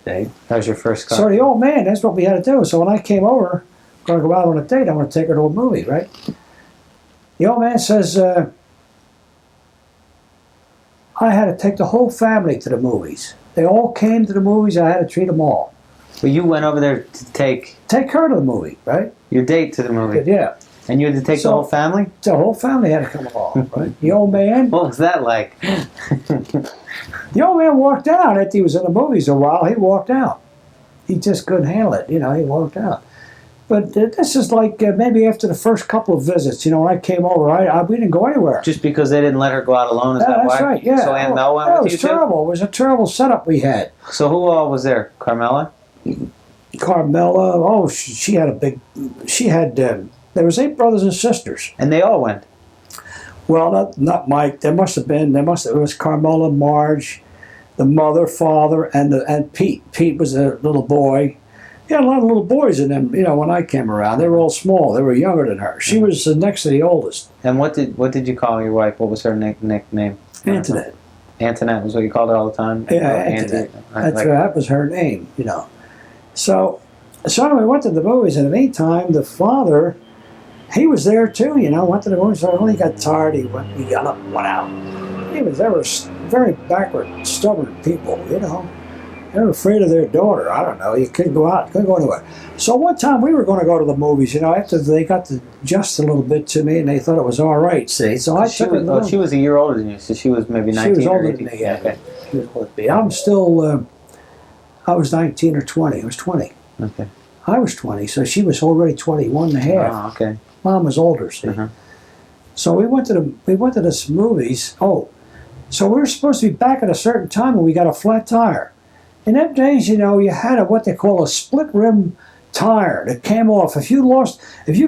B: date.
C: That was your first car.
B: So the old man, that's what we had to do. So when I came over, going to go out on a date, I want to take her to a movie, right? The old man says, I had to take the whole family to the movies. They all came to the movies. I had to treat them all.
C: But you went over there to take
B: her to the movie, right?
C: your date to the movie.
B: Yeah.
C: And you had to take the whole family?
B: The whole family had to come along, right? The old man.
C: What was that like?
B: The old man walked out after he was in the movies a while. He walked out. He just couldn't handle it. You know, he walked out. But this is like maybe after the first couple of visits. You know, when I came over, we didn't go anywhere.
C: Just because they didn't let her go out alone? Is that why?
B: That's right, yeah.
C: So Aunt Mel went with you too?
B: It was terrible. It was a terrible setup we had.
C: So who all was there? Carmela?
B: Carmela, she had a big, there was 8 brothers and sisters.
C: And they all went?
B: Well, not Mike. It was Carmela, Marge, the mother, father, and Pete. Pete was a little boy. He had a lot of little boys in them, you know, when I came around. They were all small. They were younger than her. She was next to the oldest.
C: And what did you call your wife? What was her nickname?
B: Antoinette.
C: Antoinette was what you called her all the time?
B: Yeah, Antoinette. That was her name, you know. So anyway, we went to the movies. In the meantime, the father, he was there too, you know, went to the movies. So when he got tired, he got up and went out. They were very backward, stubborn people, you know. They were afraid of their daughter. I don't know. You couldn't go out, couldn't go anywhere. So one time we were going to go to the movies, you know, after they got to adjust a little bit to me and they thought it was all right, see. So I took her.
C: She was a year older than you, so she was maybe 19
B: She was
C: or
B: older
C: 18.
B: than me, yeah.
C: Okay.
B: She was older than me. I'm still, I was 19 or 20. I was 20.
C: Okay.
B: I was 20, so she was already 21 and a half.
C: Oh, okay.
B: Mom was older, see. So we went to the movies. Oh, so we were supposed to be back at a certain time and we got a flat tire. In them days, you know, you had what they call a split rim tire that came off. If you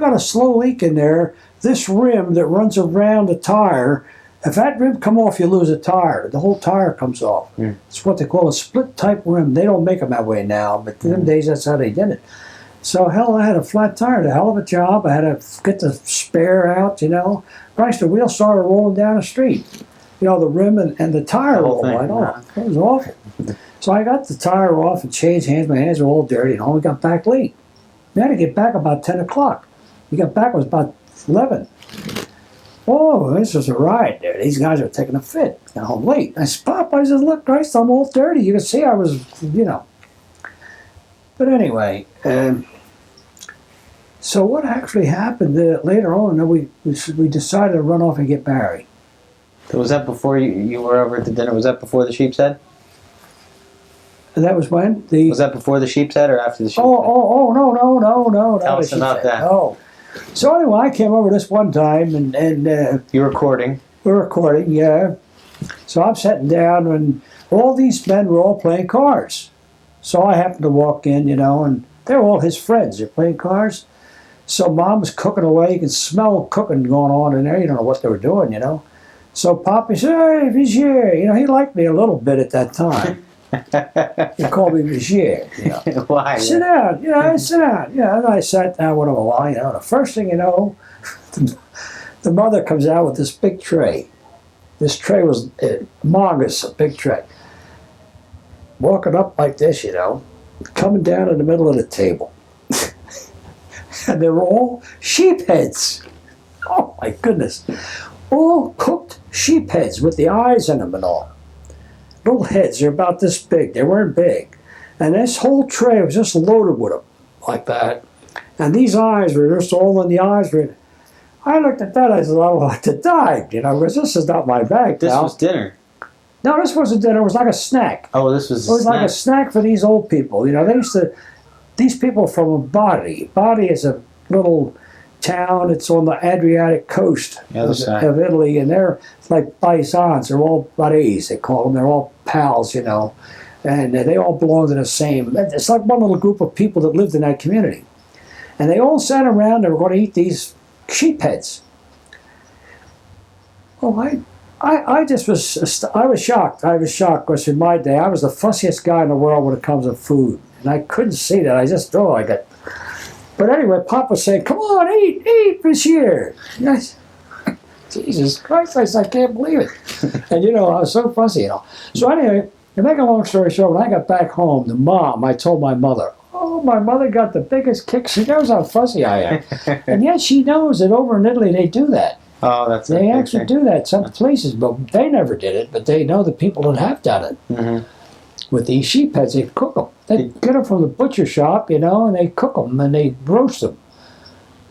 B: got a slow leak in there, this rim that runs around the tire, if that rim come off, you lose a tire. The whole tire comes off. It's what they call a split type rim. They don't make them that way now, but in them days, that's how they did it. So, hell, I had a flat tire, a hell of a job. I had to get the spare out, you know. Christ, the wheel started rolling down the street. You know, the rim and the tire rolled right off. It was awful. So I got the tire off and changed hands. My hands were all dirty, and we got back late. We had to get back about 10 o'clock. We got back, it was about 11. Oh, this was a ride there. These guys are taking a fit. Got home late. I said, Pop, I said, look, Christ, I'm all dirty. You can see I was, you know. But anyway, so what actually happened later on, we decided to run off and get married.
C: Was that before you were over at the dinner? Was that before the sheep's head?
B: And that was when?
C: Was that before the sheep's head or after the sheep's head?
B: No.
C: Tell us about that.
B: Oh. So anyway, I came over this one time and
C: you were recording.
B: We're recording, yeah. So I'm sitting down and all these men were all playing cards. So I happened to walk in, you know, and they're all his friends. They're playing cards. So Mom was cooking away. You can smell cooking going on in there. You don't know what they were doing, you know. So Poppy said, hey, Vigier. You know, he liked me a little bit at that time. He called me Vigier, you know.
C: Why?
B: Sit down, you know, sit down. You know, and I sat down with him a while, you know. The first thing you know, the mother comes out with this big tray. This tray was humongous, a big tray. Walking up like this, you know, coming down in the middle of the table. And they were all sheep heads. Oh, my goodness. All cooked sheep heads with the eyes in them and all. Little heads, they're about this big. They weren't big. And this whole tray was just loaded with them, like that. And these eyes were just all in the eyes. I looked at that, I said, I would like to die, you know, because this is not my bag.
C: This was dinner.
B: No, this wasn't dinner. It was like a snack.
C: Oh, this was
B: It was like a snack for these old people. You know, these people from Bari. Bari is a little town. It's on the Adriatic coast of Italy, and they're like paisans. They're all Baris, they call them. They're all pals, you know, and they all belong to the same. It's like one little group of people that lived in that community, and they all sat around. They were going to eat these sheep heads. Well, I just was. I was shocked. I was shocked because in my day I was the fussiest guy in the world when it comes to food, and I couldn't see that. I just I got. But anyway, Pop was saying, "Come on, eat this year." Yes. Jesus Christ! I said, I can't believe it. And you know, I was so fussy, you know. So anyway, To make a long story short, when I got back home, I told my mother, oh, my mother got the biggest kick. She knows how fussy I am. And yet she knows that over in Italy they do that.
C: Oh, that's
B: They actually do that some places, but they never did it. But they know the people that have done it.
C: Mm-hmm.
B: With these sheep heads, they cook them. They get them from the butcher shop, and they cook them and they roast them.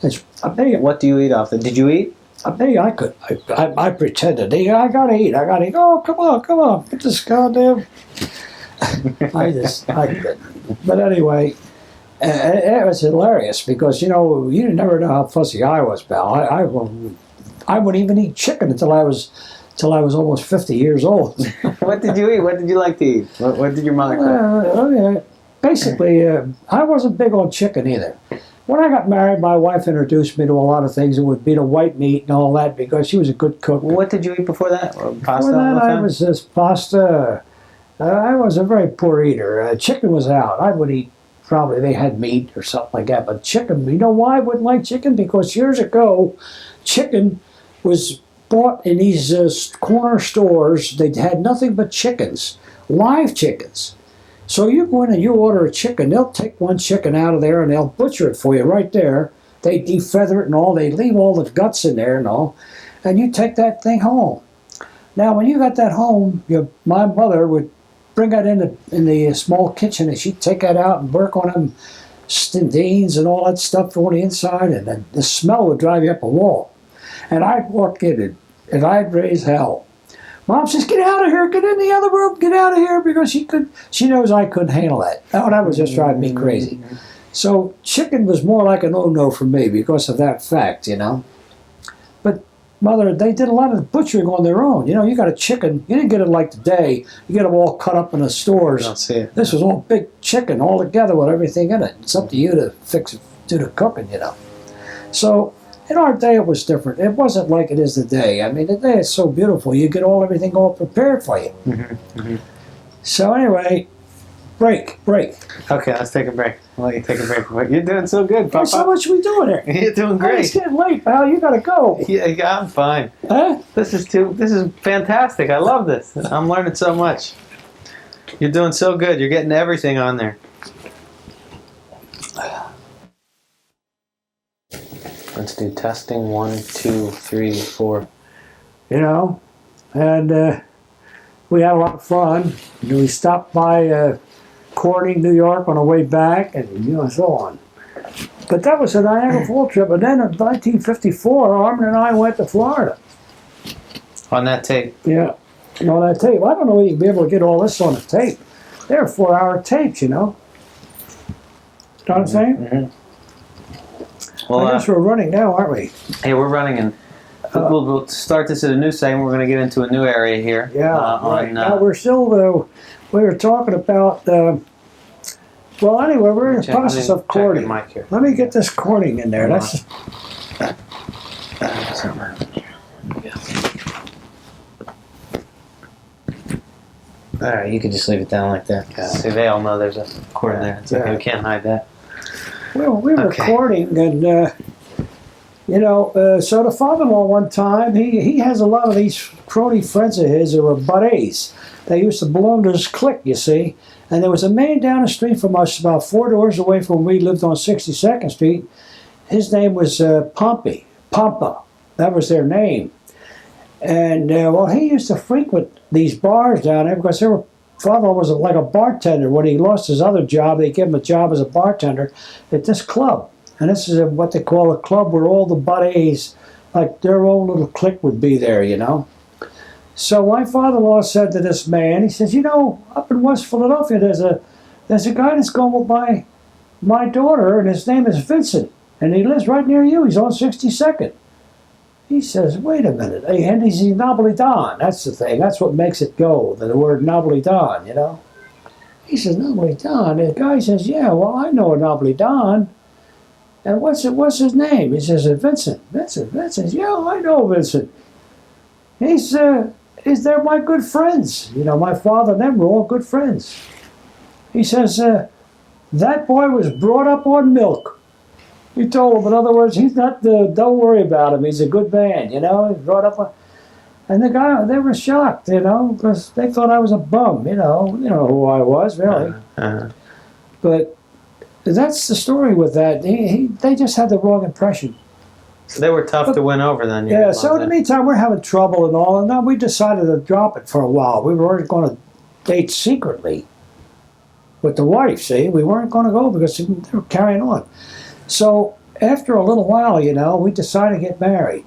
C: What do you eat off them? Did you eat?
B: I could. I pretended. I gotta eat. Oh, come on. Get this goddamn. I couldn't. But anyway, it was hilarious because, you never know how fussy I was, pal. I wouldn't even eat chicken until I was almost 50 years old.
C: What did you eat? What did you like to eat? What did your mother cook?
B: Basically, I wasn't big on chicken either. When I got married, my wife introduced me to a lot of things. It would be the white meat and all that because she was a good cook.
C: What did you eat before that? Pasta?
B: Before that, I was just pasta. I was a very poor eater. Chicken was out. I would eat, probably they had meat or something like that. But chicken, you know why I wouldn't like chicken? Because years ago, chicken was bought in these corner stores. They had nothing but chickens, live chickens. So you go in and you order a chicken, they'll take one chicken out of there and they'll butcher it for you right there. They defeather it and all, they leave all the guts in there and all, and you take that thing home. Now when you got that home, my mother would bring that in the small kitchen and she'd take that out and work on them stindines and all that stuff on the inside, and then the smell would drive you up a wall. And I'd walk in and I'd raise hell. Mom says, get out of here, get in the other room, get out of here, because she knows I couldn't handle that. Oh, that was just driving me crazy. So chicken was more like a no-no for me because of that fact, But Mother, they did a lot of butchering on their own. You got a chicken, you didn't get it like today, you get them all cut up in the stores.
C: I don't see it.
B: This was all big chicken all together with everything in it. It's up to you to do the cooking, So in our day, it was different. It wasn't like it is today. I mean, today it's so beautiful. You get everything all prepared for you.
C: Mm-hmm, mm-hmm.
B: So anyway, break.
C: Okay, let's take a break. I'll let you take a break. You're doing so good, Papa.
B: So much we doing here.
C: You're doing great.
B: It's getting late, pal. You gotta go.
C: Yeah, I'm fine.
B: Huh?
C: This is fantastic. I love this. I'm learning so much. You're doing so good. You're getting everything on there. Let's do testing 1, 2, 3, 4.
B: And we had a lot of fun. We stopped by Corning, New York on our way back, and so on. But that was a Niagara Falls trip. And then in 1954, Armin and I went to Florida.
C: On that tape?
B: Yeah, on that tape. I don't know if you'd be able to get all this on a tape. They're 4-hour tapes, You know what I'm saying?
C: Mm-hmm. Well,
B: I guess we're running now, aren't we?
C: Yeah, we're running, and we'll start this at a new segment. We're going to get into a new area here.
B: Yeah, right. Now we're still, we were talking about, well, anyway, we're in the process of courting. Let me get this courting in there. That's.
C: All right, you can just leave it down like that. Yeah. See, they all know there's a cord in there. It's okay, we can't hide that.
B: Well, we were courting, and so the father-in-law one time, he has a lot of these crony friends of his who were buddies. They used to belong to this clique, you see. And there was a man down the street from us, about 4 doors away from where we lived on 62nd Street. His name was Pampa. That was their name. And he used to frequent these bars down there because their father was like a bartender. When he lost his other job, they gave him a job as a bartender at this club. And this is what they call a club where all the buddies, like their own little clique would be there, So my father-in-law said to this man, he says, up in West Philadelphia, there's a guy that's going with my daughter, and his name is Vincent, and he lives right near you. He's on 62nd. He says, wait a minute. Hey, and he's Napolitan. That's the thing. That's what makes it go, the word Napolitan, He says, Napolitan? The guy says, yeah, well, I know a Napolitan. And what's his name? He says, Vincent. Vincent. Yeah, I know Vincent. They're my good friends. My father and them were all good friends. He says, that boy was brought up on milk. He told him, in other words, he's not, don't worry about him. He's a good man, He's brought up on... And the guy, they were shocked, because they thought I was a bum, you know who I was, really. But that's the story with that. They just had the wrong impression.
C: So they were tough to win over then.
B: Yeah, so in the meantime, we're having trouble and all, and then we decided to drop it for a while. We were going to date secretly with the wife, see? We weren't going to go because they were carrying on. So after a little while, we decided to get married.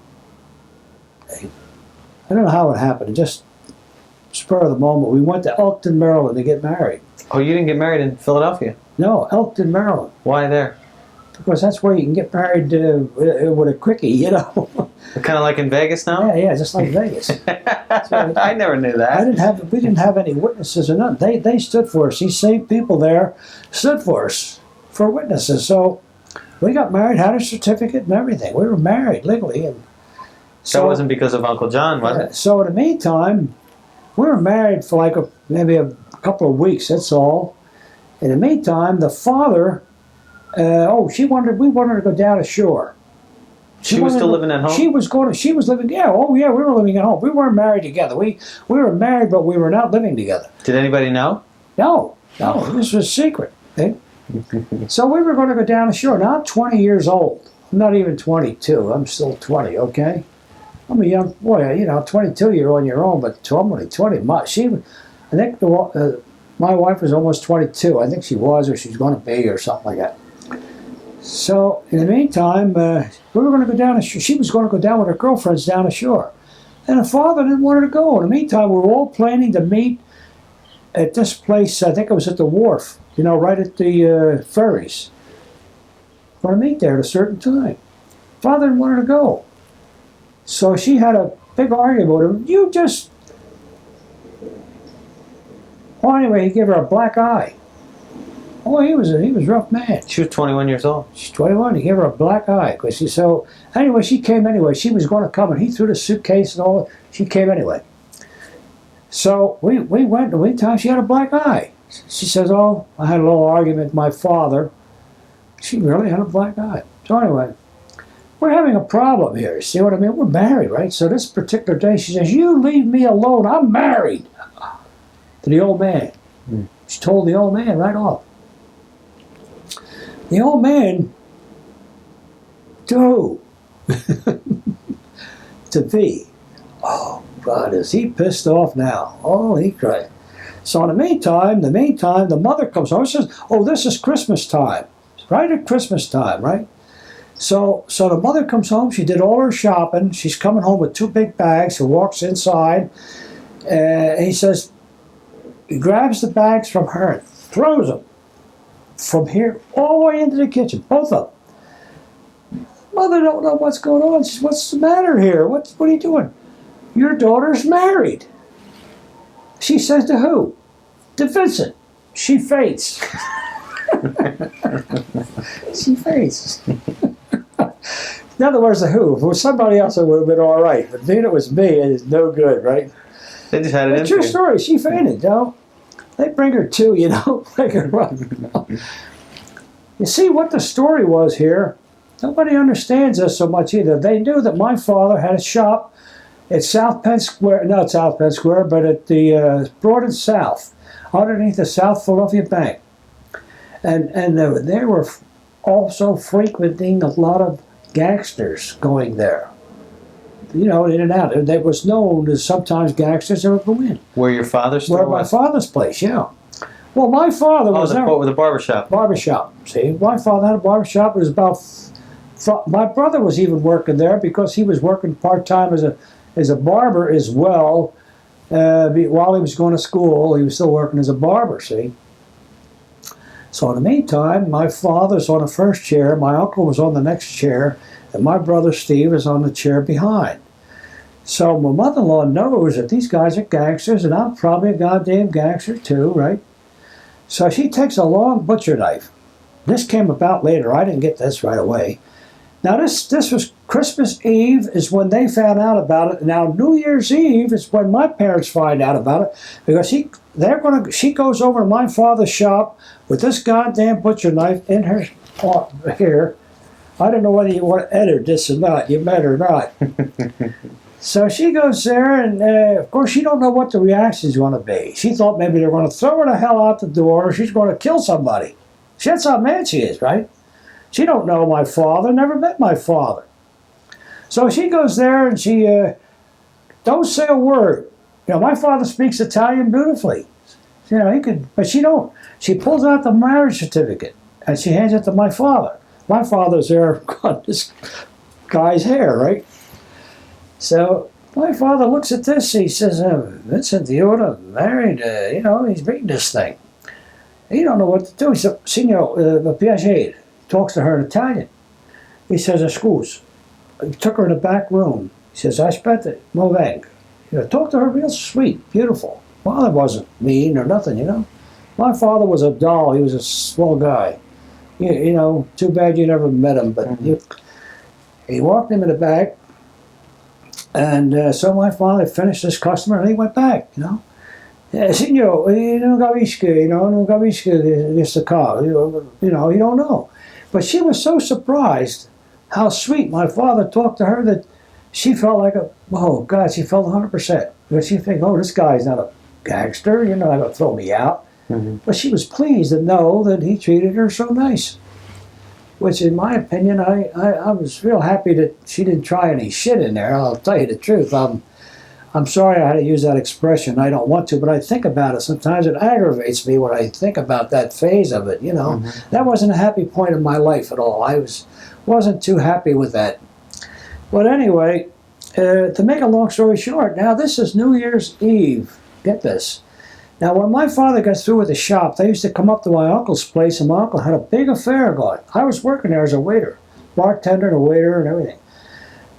B: I don't know how it happened. Just spur of the moment. We went to Elkton, Maryland to get married.
C: Oh, you didn't get married in Philadelphia?
B: No, Elkton, Maryland.
C: Why there?
B: Because that's where you can get married with a quickie,
C: Kind of like in Vegas now?
B: Yeah, just like Vegas.
C: I never knew that.
B: We didn't have any witnesses or nothing. They stood for us. These same people there stood for us for witnesses. So we got married, had a certificate and everything. We were married legally. And so,
C: that wasn't because of Uncle John, was it?
B: So in the meantime, we were married for like maybe a couple of weeks, that's all. In the meantime, the father, we wanted to go down ashore.
C: She was still living at home?
B: She was living, we were living at home. We weren't married together. We were married, but we were not living together.
C: Did anybody know?
B: No, this was a secret. Eh? So we were going to go down ashore. Now I'm 20 years old. I'm not even 22. I'm still 20, okay? I'm a young boy, 22, you're on your own, but I'm only 20. I think my wife was almost 22. I think she was, or she's going to be, or something like that. So, in the meantime, we were going to go down ashore. She was going to go down with her girlfriends down ashore. And her father didn't want her to go. In the meantime, we were all planning to meet at this place, I think it was at the wharf, right at the ferries. We're going to meet there at a certain time. Father didn't want her to go. So she had a big argument with him. Well, anyway, he gave her a black eye. Oh, he was a rough man.
C: She was 21 years old.
B: She's 21. He gave her a black eye. Anyway, she came anyway. She was going to come, and he threw the suitcase and all. She came anyway. So we went, and the meantime, she had a black eye. She says, I had a little argument with my father. She really had a black eye. So anyway, we're having a problem here. See what I mean? We're married, right? So this particular day, she says, you leave me alone. I'm married. To the old man. She told the old man right off. The old man, to who? To V. Oh, God, is he pissed off now? Oh, he cried. So in the meantime, the mother comes home and says, this is Christmas time. It's right at Christmas time, right? So the mother comes home. She did all her shopping. She's coming home with 2 big bags. She walks inside. And he says, he grabs the bags from her and throws them from here all the way into the kitchen, both of them. Mother don't know what's going on. She says, what's the matter here? What are you doing? Your daughter's married. She says to who? To Vincent. She faints. She faints. In other words, the who. If it was somebody else, it would have been all right. But being it was me, it is no good, right?
C: They just had it in.
B: True story. She fainted, They bring her to, bring her up. You see what the story was here? Nobody understands this so much either. They knew that my father had a shop at South Penn Square, not South Penn Square, but at the Broad and South, underneath the South Philadelphia Bank. And they were also frequenting a lot of gangsters going there. In and out. It was known as sometimes gangsters that would go in.
C: Where your father still
B: Where
C: was?
B: my father's place, yeah. Well, my father was there.
C: With a barbershop.
B: Barbershop. See, my father had a barbershop. It was about. My brother was even working there because he was working part time as a barber as well. While he was going to school, he was still working as a barber. See. So in the meantime, my father's on the first chair. My uncle was on the next chair. And my brother Steve is on the chair behind. So my mother-in-law knows that these guys are gangsters, and I'm probably a goddamn gangster too, right? So she takes a long butcher knife. This came about later. I didn't get this right away. Now this was Christmas Eve is when they found out about it. Now New Year's Eve is when my parents find out about it because she goes over to my father's shop with this goddamn butcher knife in her here. I don't know whether you want to edit this or not. You met or not. So she goes there, and of course she don't know what the reaction's going to be. She thought maybe they're going to throw her the hell out the door, or she's going to kill somebody. That's how mad she is, right? She don't know my father, never met my father. So she goes there, and she don't say a word. You know, my father speaks Italian beautifully. You know, he could, but she don't. She pulls out the marriage certificate, and she hands it to my father. My father's there on this guy's hair, right? So my father looks at this. He says, Vincent D Orta married, you know, he's reading this thing. He don't know what to do. He said, Signor, piacere. Talks to her in Italian. He says, excuse. He took her in the back room. He says, aspetta, mo venga. You know, talk to her real sweet, beautiful. Father wasn't mean or nothing, you know. My father was a doll. He was a small guy. You know, too bad you never met him. But he walked him in the back. And so my father finished his customer and he went back, you know. Signor, non capisco questo car. You know, you don't know. But she was so surprised how sweet my father talked to her that she felt like oh God, she felt 100%. But she think, oh, this guy's not a gangster, you know, not gonna throw me out. Mm-hmm. But she was pleased to know that he treated her so nice. Which, in my opinion, I was real happy that she didn't try any shit in there. I'll tell you the truth. I'm sorry I had to use that expression. I don't want to, but I think about it. Sometimes it aggravates me when I think about that phase of it, you know. Mm-hmm. That wasn't a happy point in my life at all. I wasn't too happy with that. But anyway, to make a long story short, now this is New Year's Eve. Get this. Now, when my father got through with the shop, they used to come up to my uncle's place, and my uncle had a big affair going. I was working there as a waiter, bartender and a waiter and everything.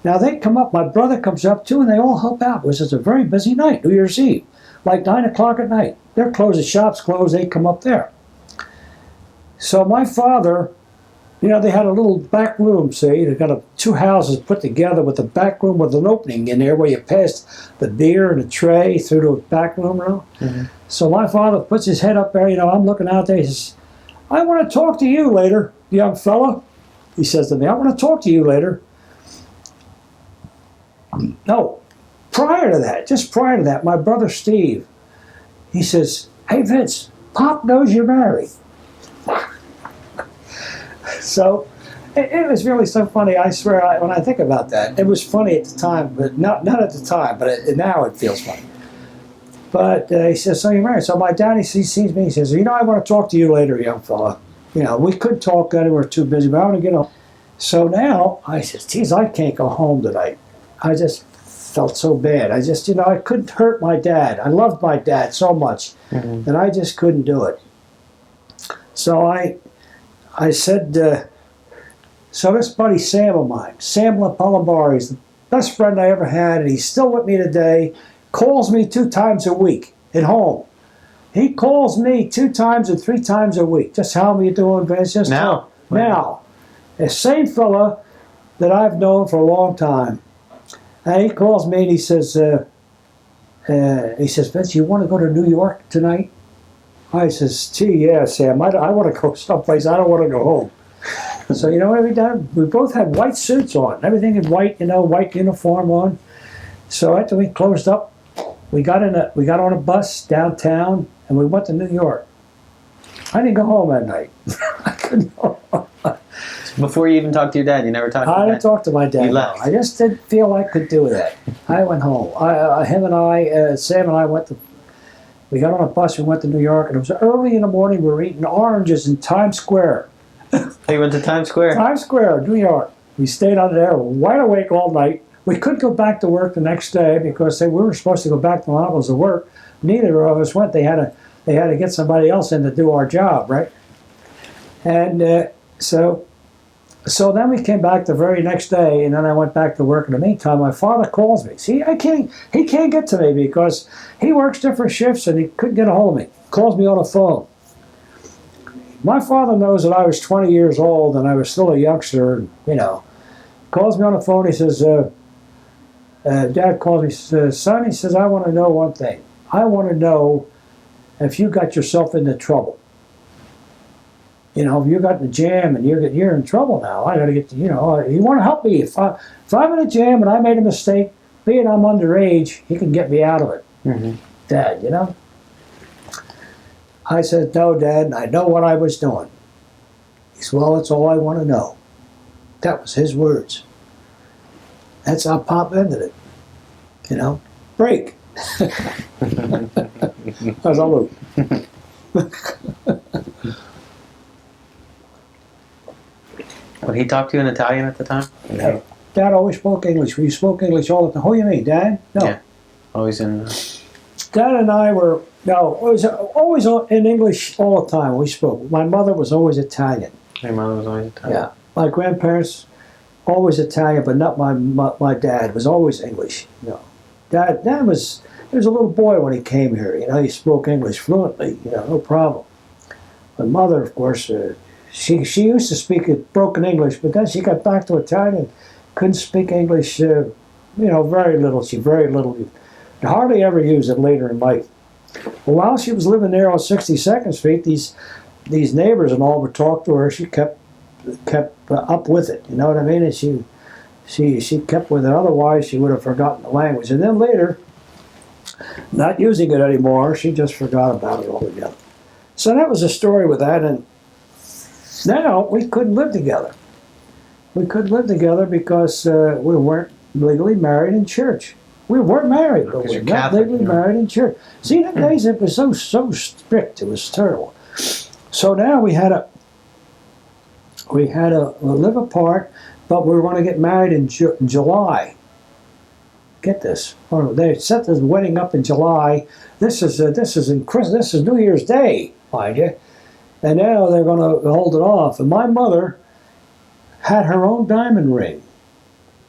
B: Now, they come up, my brother comes up too, and they all help out. It was a very busy night, New Year's Eve, like 9 o'clock at night. They're closed, the shop's closed, they come up there. So my father, you know, they had a little back room, see, they got two houses put together with the back room with an opening in there where you passed the beer and the tray through the back room, you know? Mm-hmm. So my father puts his head up there, you know, I'm looking out there, he says, I want to talk to you later, young fella. He says to me, I want to talk to you later. No, prior to that, just prior to that, my brother Steve, he says, hey Vince, Pop knows you're married. So it was really so funny. I swear, when I think about that, it was funny at the time, but not at the time, but now it feels funny. But he says, so you're married. So my dad, he sees me, he says, you know, I want to talk to you later, young fella. You know, we could talk, we were too busy, but I want to get home. So now, I says, geez, I can't go home tonight. I just felt so bad. I just, you know, I couldn't hurt my dad. I loved my dad so much that I just couldn't do it. So I said, so this buddy Sam of mine, Sam LaPalambari, is the best friend I ever had, and he's still with me today, calls me 2 times a week at home. He calls me 2 times and 3 times a week. Just how are you doing, Vince? Just
C: now.
B: Now. The same fella that I've known for a long time. And he calls me and he says, Vince, you want to go to New York tonight? I says, gee, yeah, Sam, I want to go someplace. I don't want to go home. So, you know what we done? We both had white suits on. Everything in white, you know, white uniform on. So after we closed up, we got on a bus downtown and we went to New York. I didn't go home that night. I couldn't go home.
C: Before you even talked to your dad, you never talked to your dad?
B: I didn't talk to my dad.
C: You left.
B: I just didn't feel I could do that. I went home. Sam and I we got on a bus, we went to New York, and it was early in the morning, we were eating oranges in Times Square.
C: You went to Times Square?
B: Times Square, New York. We stayed on there, wide awake all night. We couldn't go back to work the next day because we were supposed to go back to Naples to work. Neither of us went. They had to get somebody else in to do our job, right? And so then we came back the very next day, and then I went back to work. In the meantime, my father calls me. See, he can't get to me because he works different shifts and he couldn't get a hold of me. Calls me on the phone. My father knows that I was 20 years old and I was still a youngster, and, you know. Calls me on the phone, he says, Dad calls me, says, son, he says, I want to know one thing. I want to know if you got yourself into trouble. You know, if you got in a jam and you're in trouble now, I got to get, you know, you want to help me. If I'm in a jam and I made a mistake, being I'm underage, he can get me out of it.
C: Mm-hmm.
B: Dad, you know? I said, no, Dad, I know what I was doing. He said, well, that's all I want to know. That was his words. That's how Pop ended it. You know? Break. That's a loop.
C: Would he talk to you in Italian at the time?
B: No. Dad always spoke English. We spoke English all the time. Who do you mean, Dad? No.
C: Yeah. Always in...
B: Dad and I were, no, it was always in English all the time we spoke. My mother was always Italian.
C: Your mother was always Italian?
B: Yeah. My grandparents, always Italian, but not my dad. Was always English. No. Dad was, he was a little boy when he came here. You know, he spoke English fluently, you know, no problem. My mother, of course, she used to speak broken English, but then she got back to Italian, couldn't speak English, you know, very little. She very little, hardly ever used it later in life. Well, while she was living there on 62nd Street, these neighbors and all would talk to her. She kept up with it, you know what I mean? And she kept with it. Otherwise, she would have forgotten the language. And then later, not using it anymore, she just forgot about it altogether. So that was the story with that. And now we couldn't live together. We couldn't live together because we weren't legally married in church. We weren't married, but we were not
C: Catholic,
B: legally married in church. See, in the days it was so strict. It was terrible. So now we had to live apart, but we were going to get married in July. Get this? They set the wedding up in July. This is New Year's Day, mind you. And now they're going to hold it off. And my mother had her own diamond ring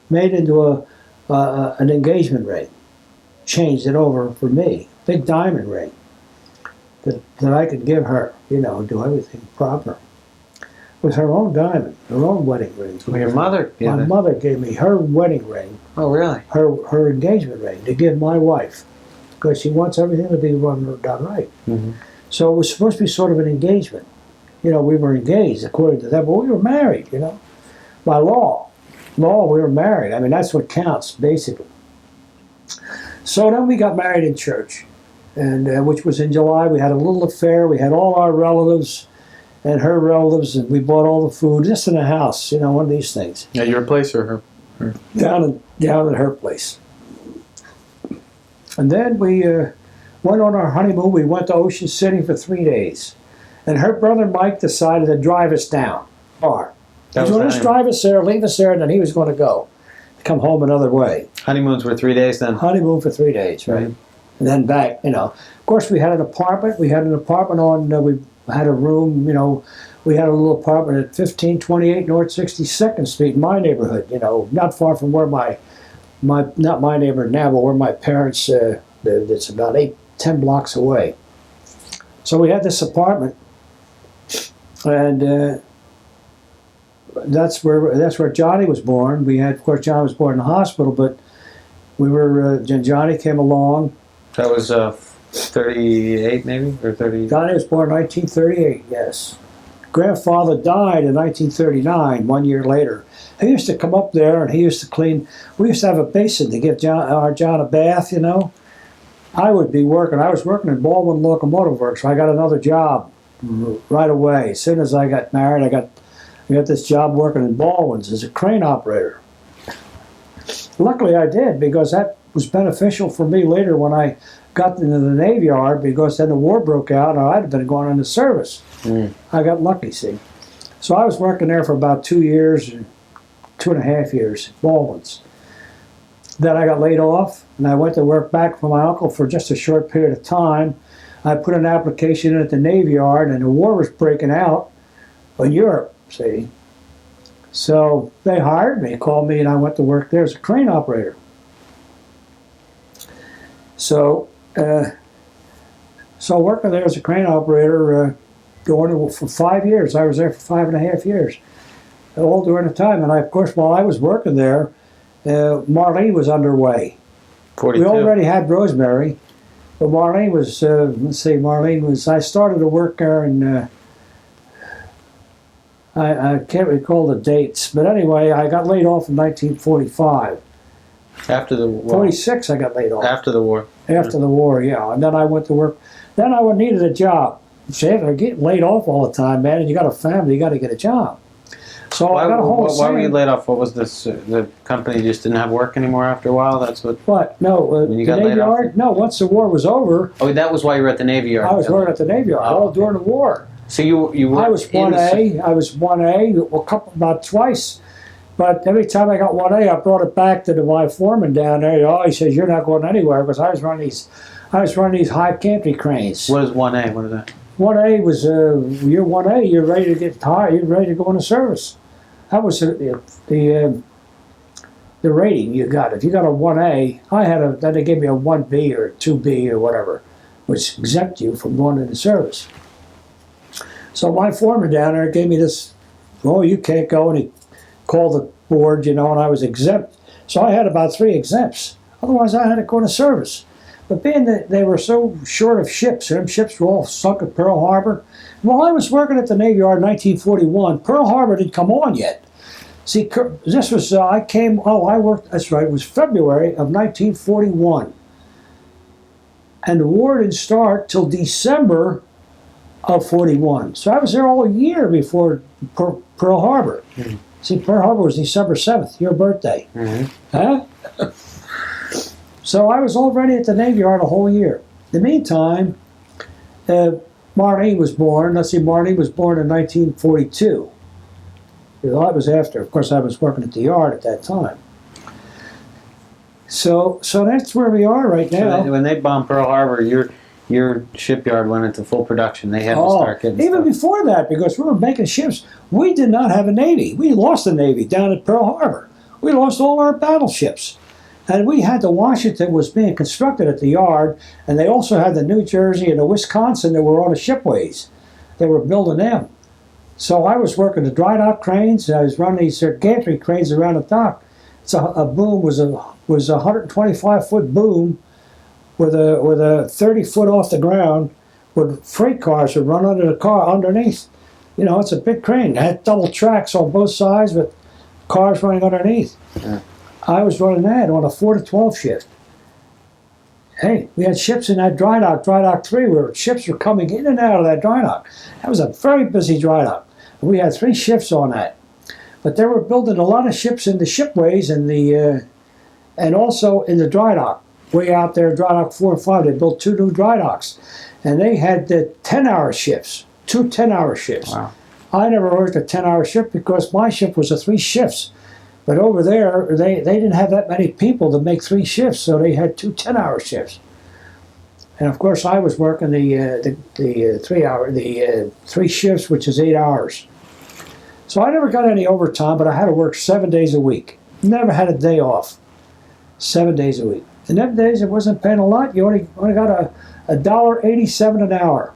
B: made into an engagement ring. Changed it over for me. Big diamond ring that I could give her, you know, do everything proper. With her own diamond, her own wedding ring.
C: Well, your mother gave
B: My mother gave me her wedding ring.
C: Oh, really?
B: Her engagement ring to give my wife. Because she wants everything to be done right.
C: Mm-hmm.
B: So it was supposed to be sort of an engagement. You know, we were engaged according to that, but we were married, you know. By law, we were married. I mean, that's what counts, basically. So then we got married in church, and which was in July. We had a little affair. We had all our relatives and her relatives, and we bought all the food just in the house, you know, one of these things.
C: At your place or her?
B: Down at her place. And then we went on our honeymoon. We went to Ocean City for 3 days. And her brother Mike decided to drive us down far. He was going to just drive us there, leave us there, and then he was going to go. Come home another way.
C: Honeymoons were 3 days then?
B: Honeymoon for 3 days, right?
C: Mm-hmm.
B: And then back, you know. Of course, we had an apartment. We had an apartment on, we had a room, you know. We had a little apartment at 1528 North 62nd Street in my neighborhood, you know, not far from where not my neighborhood now, but where my parents lived. It's about 10 blocks away. So we had this apartment, and that's where Johnny was born. We had, of course, Johnny was born in the hospital, but we were Johnny came along.
C: That was 38 maybe, or 30?
B: Johnny was born in 1938. Yes. Grandfather died in 1939. 1 year later. He used to come up there and he used to clean. We used to have a basin to give our John a bath, you know. I would be working. I was working in Baldwin Locomotive Works. So I got another job right away. As soon as I got married, I got this job working in Baldwin's as a crane operator. Luckily I did, because that was beneficial for me later when I got into the Navy Yard, because then the war broke out and I'd have been going into service. I got lucky, see. So I was working there for about 2 years, 2.5 years, Baldwin's. Then I got laid off, and I went to work back for my uncle for just a short period of time. I put an application in at the Navy Yard, and the war was breaking out in Europe, see. So they hired me, called me, and I went to work there as a crane operator. So working there as a crane operator, going for 5 years. I was there for 5.5 years, all during the time. And of course, while I was working there, Marlene was underway.
C: 42.
B: We already had Rosemary, but Marlene was, I started to work there in, I can't recall the dates, but anyway, I got laid off in 1945.
C: After the war.
B: 46, I got laid off.
C: After the war.
B: After the war, yeah. And then I went to work. Then I needed a job. See, if I get laid off all the time, man, and you got a family, you got to get a job. So I got a hold of
C: Why were you laid off? What was this? The company just didn't have work anymore after a while? That's what.
B: What? No,
C: When you
B: the
C: got
B: Navy
C: laid off?
B: Yard? No, once the war was over,
C: Oh, that was why you were at the Navy Yard.
B: I was working at the Navy Yard all during the war.
C: So you were.
B: I was 1A. I was 1A about twice. But every time I got 1A, I brought it back to my foreman down there. Oh, he says, you're not going anywhere, because I was running these high gantry cranes.
C: What is 1A? What is that?
B: 1A was, you're 1A, you're ready to get tired, you're ready to go into service. That was the rating you got. If you got a 1A, then they gave me a 1B or 2B or whatever, which exempt you from going into service. So my foreman down there gave me this, oh, you can't go, and he called the board, and I was exempt. So I had about 3 exempts. Otherwise, I had to go into service. But being that they were so short of ships, and them ships were all sunk at Pearl Harbor, while I was working at the Navy Yard in 1941, Pearl Harbor didn't come on yet. See, this was, I worked, that's right, it was February of 1941. And the war didn't start till December of 41. So I was there all year before Pearl Harbor. Mm-hmm. See, Pearl Harbor was December 7th, your birthday. Mm-hmm. Huh? So I was already at the Navy Yard a whole year. In the meantime, Marnie was born. Let's see, Marnie was born in 1942. That was after. Of course, I was working at the yard at that time. So that's where we are right now.
C: So when they bombed Pearl Harbor, your shipyard went into full production. They had to start getting
B: even
C: stuff.
B: Before that, because we were making ships. We did not have a Navy. We lost the Navy down at Pearl Harbor. We lost all our battleships. And we had the Washington was being constructed at the yard, and they also had the New Jersey and the Wisconsin that were on the shipways. They were building them. So I was working the dry dock cranes, and I was running these gantry cranes around the dock. So a boom was a 125-foot boom with a 30-foot off the ground, with freight cars would run under the car underneath. It's a big crane. It had double tracks on both sides with cars running underneath. Yeah. I was running that on a 4 to 12 shift. Hey, we had ships in that dry dock 3, where ships were coming in and out of that dry dock. That was a very busy dry dock. We had 3 shifts on that. But they were building a lot of ships in the shipways and also in the dry dock. Way out there, dry dock 4 and 5, they built 2 new dry docks. And they had the 10-hour shifts, 2 10-hour shifts. Wow. I never worked a 10-hour shift because my shift was 3 shifts. But over there, they didn't have that many people to make 3 shifts, so they had 2 10-hour shifts. And of course, I was working the 3 shifts, which is 8 hours. So I never got any overtime, but I had to work 7 days a week. Never had a day off. 7 days a week. And them days, it wasn't paying a lot. You only got $1.87 an hour.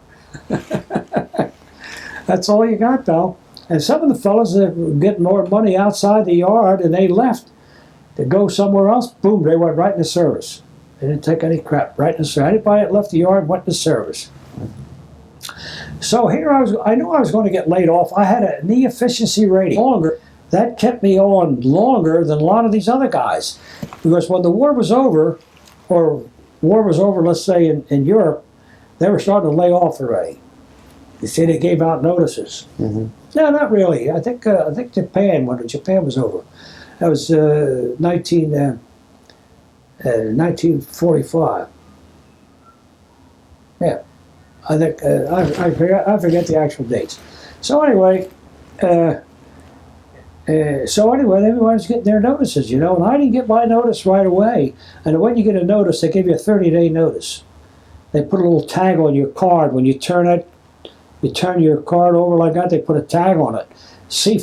B: That's all you got, though. And some of the fellas that were getting more money outside the yard, and they left to go somewhere else, boom, they went right into service. They didn't take any crap, right into service. Anybody that left the yard went into service. So here I knew I was going to get laid off. I had a knee efficiency rating longer. That kept me on longer than a lot of these other guys. Because when the war was over, let's say in Europe, they were starting to lay off already. You see, they gave out notices. Mm-hmm. No, not really. I think Japan, when Japan was over. That was 1945. Yeah. I think, I forget the actual dates. So anyway, everybody was getting their notices, and I didn't get my notice right away. And when you get a notice, they give you a 30-day notice. They put a little tag on your card. When you turn your card over like that, they put a tag on it. See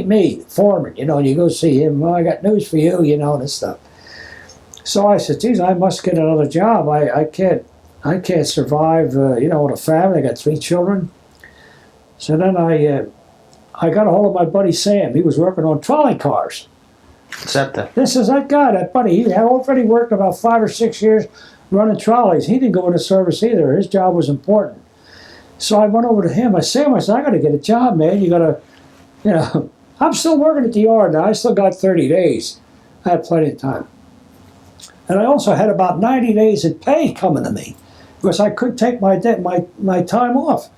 B: me, foreman, and you go see him. Well, I got news for you, and this stuff. So I said, geez, I must get another job. I can't survive, with a family. I got 3 children. So then I got a hold of my buddy Sam. He was working on trolley cars. This is that guy, that buddy. He had already worked about 5 or 6 years running trolleys. He didn't go into service either. His job was important. So I went over to him. I said, I got to get a job, man. You got to, I'm still working at the yard now. I still got 30 days. I had plenty of time. And I also had about 90 days in pay coming to me because I couldn't take my time off.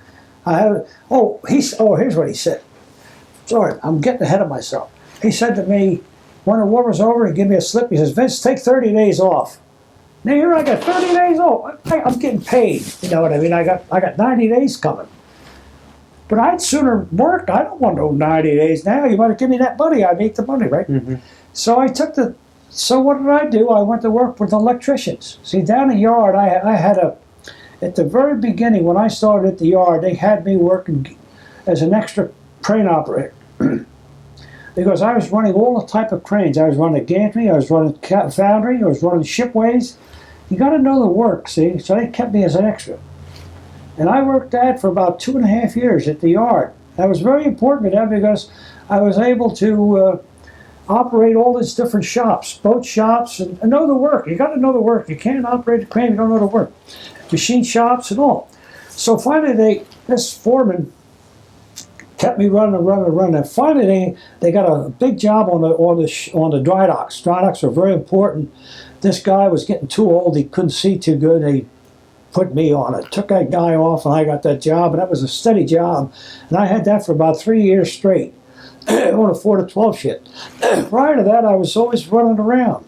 B: Here's what he said. Sorry, I'm getting ahead of myself. He said to me, when the war was over, he gave me a slip. He says, Vince, take 30 days off. Now here I got 30 days off. I'm getting paid. You know what I mean? I got 90 days coming. But I'd sooner work. I don't want no 90 days now. You want to give me that money, I need the money, right? Mm-hmm. So what did I do? I went to work with electricians. See, down the yard, I had at the very beginning, when I started at the yard, they had me working as an extra crane operator. Because I was running all the type of cranes. I was running gantry, I was running foundry, I was running shipways. You got to know the work, see? So they kept me as an extra. And I worked that for about 2.5 years at the yard. That was very important to them because I was able to operate all these different shops, boat shops, and know the work. You got to know the work. You can't operate a crane if you don't know the work. Machine shops and all. So finally, this foreman kept me running. And finally, they got a big job on the dry docks. Dry docks are very important. This guy was getting too old. He couldn't see too good. They put me on it. Took that guy off, and I got that job. And that was a steady job. And I had that for about 3 years straight on a 4 to 12 shift. Prior to that, I was always running around.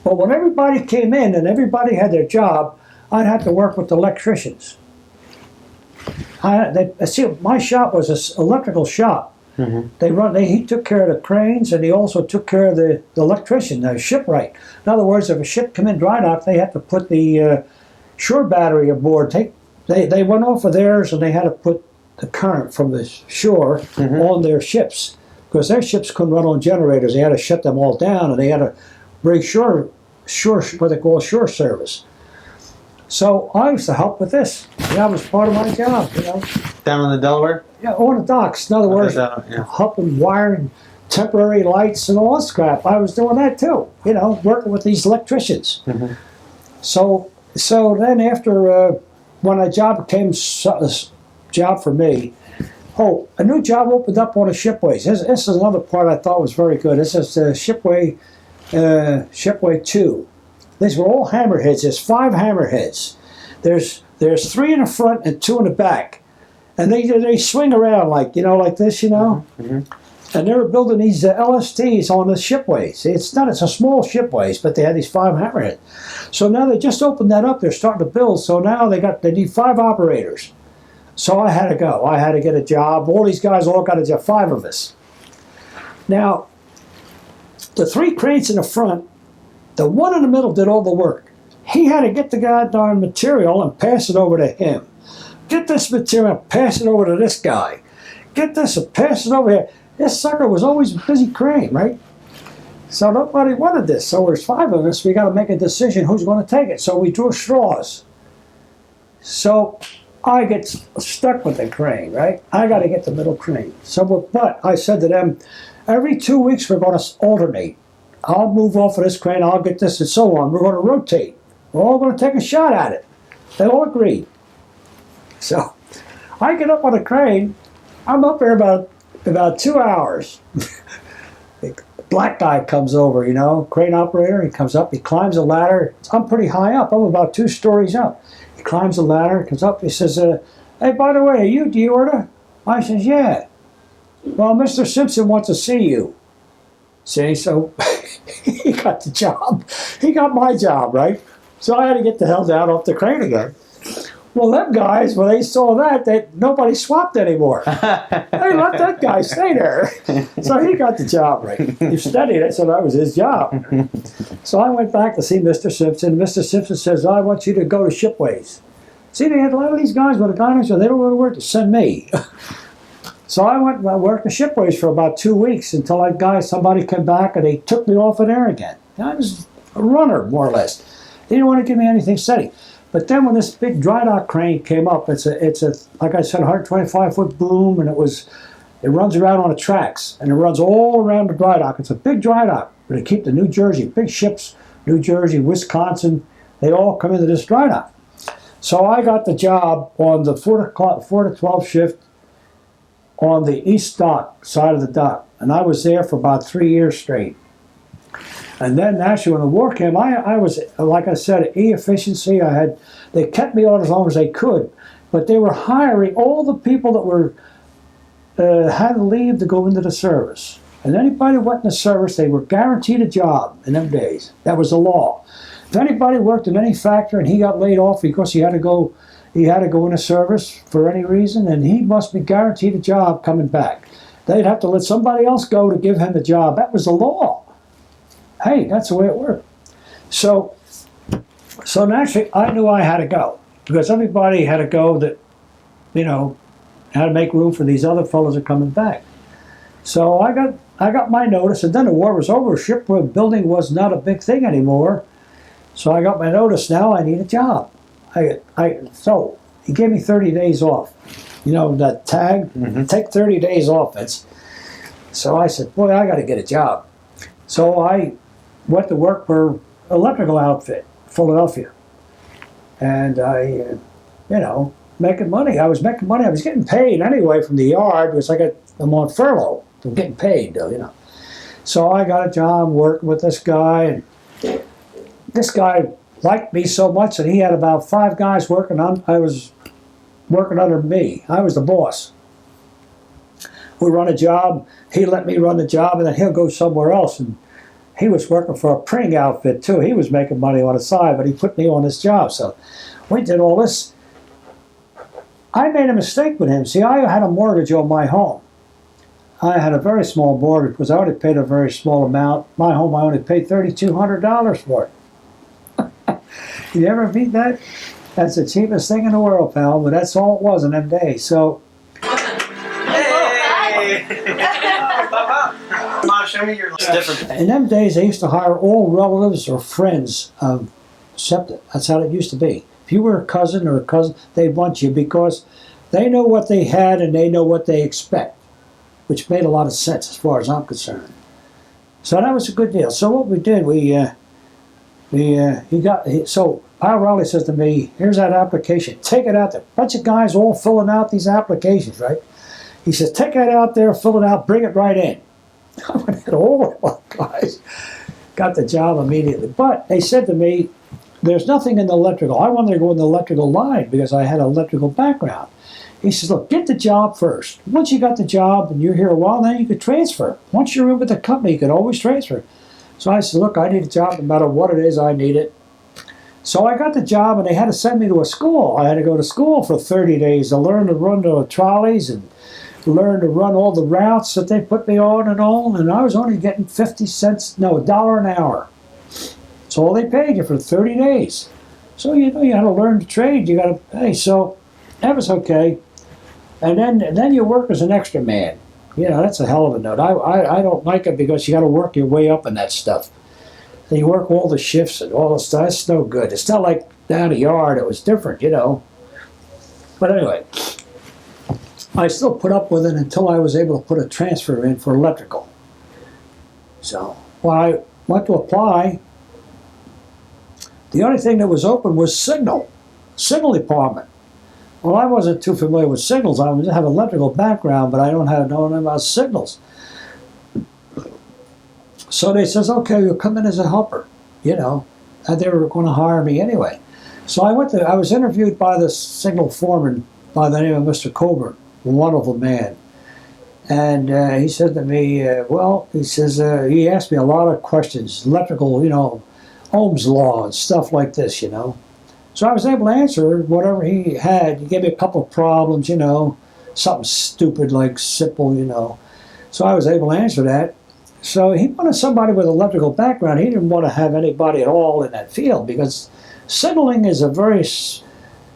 B: But when everybody came in and everybody had their job, I'd have to work with the electricians. See, my shop was an electrical shop. Mm-hmm. He took care of the cranes, and he also took care of the electrician, the shipwright. In other words, if a ship come in dry dock, they had to put the shore battery aboard. They went off of theirs, and they had to put the current from the shore mm-hmm. on their ships, because their ships couldn't run on generators. They had to shut them all down, and they had to bring shore what they call shore service. So I used to help with this. That was part of my job, you know.
C: Down on the Delaware?
B: Yeah, on the docks. In other words, helping wiring temporary lights and all that crap. I was doing that too, you know, working with these electricians. Mm-hmm. So then after, when a job became a job for me, a new job opened up on the shipways. This is another part I thought was very good. This is Shipway 2. These were all hammerheads. There's 5 hammerheads. There's 3 in the front and 2 in the back, and they swing around like this, you know. Mm-hmm. And they were building these LSTs on the shipways. It's a small shipways, but they had these 5 hammerheads. So now they just opened that up. They're starting to build. So now they need 5 operators. So I had to go. I had to get a job. All these guys all got a job. 5 of us. Now, the 3 cranes in the front. The one in the middle did all the work. He had to get the goddamn material and pass it over to him. Get this material, pass it over to this guy. Get this and pass it over here. This sucker was always a busy crane, right? So nobody wanted this. So there's 5 of us. We got to make a decision who's going to take it. So we drew straws. So I get stuck with the crane, right? I got to get the middle crane. But I said to them, every 2 weeks we're going to alternate. I'll move off of this crane, I'll get this, and so on. We're going to rotate. We're all going to take a shot at it. They all agreed. So I get up on the crane. I'm up there about 2 hours. The black guy comes over, you know, crane operator. He comes up, he climbs a ladder. I'm pretty high up. I'm about 2 stories up. He climbs the ladder, comes up. He says, hey, by the way, are you D Orta? I says, yeah. Well, Mr. Simpson wants to see you. See, so he got the job. He got my job, right? So I had to get the hell down off the crane again. Well, them guys, when they saw that nobody swapped anymore. They let that guy stay there. So he got the job, right? He studied it, so that was his job. So I went back to see Mr. Simpson. Mr. Simpson says, I want you to go to Shipways. See, they had a lot of these guys with a guy, so they don't want to work to send me. So I went and worked the shipways for about 2 weeks until somebody came back and they took me off of there again. I was a runner, more or less. They didn't want to give me anything steady. But then when this big dry dock crane came up, it's a like I said, 125-foot boom, and it runs around on the tracks, and it runs all around the dry dock. It's a big dry dock, but it keep the New Jersey, big ships, New Jersey, Wisconsin, they all come into this dry dock. So I got the job on the 4 to 12 shift on the east dock, side of the dock. And I was there for about 3 years straight. And then actually when the war came, I was, like I said, efficiency. They kept me on as long as they could, but they were hiring all the people that were had leave to go into the service. And anybody who went in the service, they were guaranteed a job in them days. That was the law. If anybody worked in any factory and he got laid off because he had to go into service for any reason, and he must be guaranteed a job coming back. They'd have to let somebody else go to give him the job. That was the law. Hey, that's the way it worked. So naturally, I knew I had to go because everybody had to go that, had to make room for these other fellows that are coming back. So I got my notice, and then the war was over. Shipbuilding was not a big thing anymore. So I got my notice. Now I need a job. So he gave me 30 days off. That tag, take 30 days off. So I said, boy, I got to get a job. So I went to work for electrical outfit, Philadelphia. And making money. I was making money. I was getting paid anyway from the yard because I'm on furlough. I'm getting paid, though, So I got a job working with this guy, and this guy liked me so much that he had about 5 guys working on. I was working under me. I was the boss. We run a job. He let me run the job, and then he'll go somewhere else. And he was working for a printing outfit too. He was making money on the side, but he put me on this job. So we did all this. I made a mistake with him. See, I had a mortgage on my home. I had a very small mortgage because I already paid a very small amount. My home, I only paid $3,200 for it. You ever beat that? That's the cheapest thing in the world, pal, but that's all it was in them days. So.
C: Hey! Come on, show me your list. It's different.
B: In them days, they used to hire all relatives or friends of septic. That's how it used to be. If you were a cousin, they'd want you because they know what they had and they know what they expect, which made a lot of sense as far as I'm concerned. So that was a good deal. So what we did, so Pal Rowley says to me, here's that application. Take it out there. A bunch of guys all filling out these applications, right? He says, take that out there, fill it out, bring it right in. I went in, all the guys got the job immediately. But they said to me, there's nothing in the electrical. I wanted to go in the electrical line because I had an electrical background. He says, look, get the job first. Once you got the job and you're here a while, then you could transfer. Once you're in with the company, you could always transfer. So I said, look, I need a job no matter what it is, I need it. So I got the job, and they had to send me to a school. I had to go to school for 30 days to learn to run the trolleys and learn to run all the routes that they put me on and all. And I was only getting $1 an hour. That's all they paid you for 30 days. So, you had to learn to trade. You got to pay. So that was okay. And then you work as an extra man. That's a hell of a note. I don't like it because you got to work your way up in that stuff. And you work all the shifts and all the stuff. That's no good. It's not like down the yard. It was different, But anyway, I still put up with it until I was able to put a transfer in for electrical. So when I went to apply, the only thing that was open was signal department. Well, I wasn't too familiar with signals. I have an electrical background, but I don't know anything about signals. So they says, okay, you'll come in as a helper, and they were going to hire me anyway. So I was interviewed by the signal foreman by the name of Mr. Coburn, a wonderful man. And he said to me, he asked me a lot of questions, electrical, Ohm's law and stuff like this, So I was able to answer whatever he had. He gave me a couple of problems, something stupid like simple, So I was able to answer that. So he wanted somebody with an electrical background. He didn't want to have anybody at all in that field because signaling is a very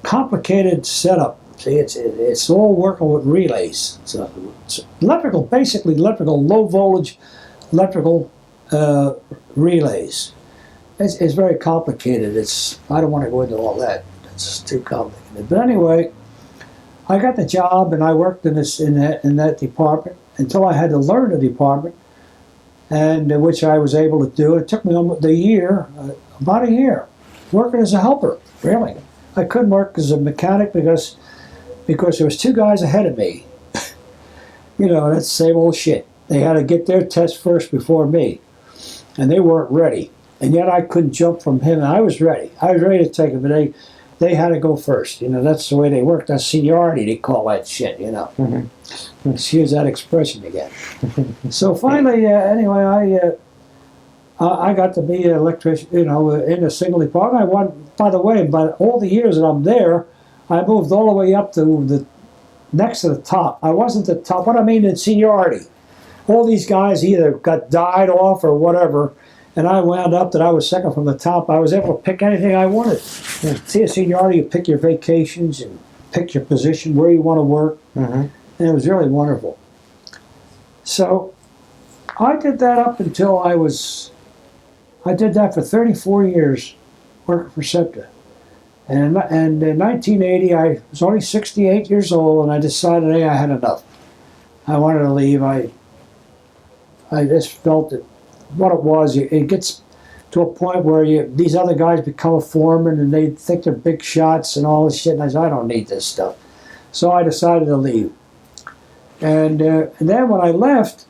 B: complicated setup. See, it's all working with relays. So it's basically electrical, low voltage electrical relays. It's very complicated. I don't want to go into all that. It's too complicated. But anyway, I got the job and I worked in that department until I had to learn the department, and which I was able to do. It took me almost about a year, working as a helper. Really, I couldn't work as a mechanic because there was 2 guys ahead of me. That's the same old shit. They had to get their test first before me. and they weren't ready. And yet I couldn't jump from him, and I was ready. I was ready to take it, but they had to go first. You know, that's the way they work. That's seniority, they call that shit, you know. Mm-hmm. Excuse that expression again. So finally, anyway, I got to be an electrician, you know, in a single department. I won, by the way, but all the years that I'm there, I moved all the way up to the next to the top. I wasn't the top. What I mean in seniority. All these guys either got died off or whatever, and I wound up that I was second from the top. I was able to pick anything I wanted. See, a seniority, you pick your vacations and pick your position, where you want to work, and it was really wonderful. So I did that up until I did that for 34 years, working for SEPTA. And in 1980, I was only 68 years old, and I decided, hey, I had enough. I wanted to leave. I just felt that what it was, it gets to a point where these other guys become a foreman, and they think they're big shots and all this shit, and I said, I don't need this stuff. So I decided to leave. And then when I left,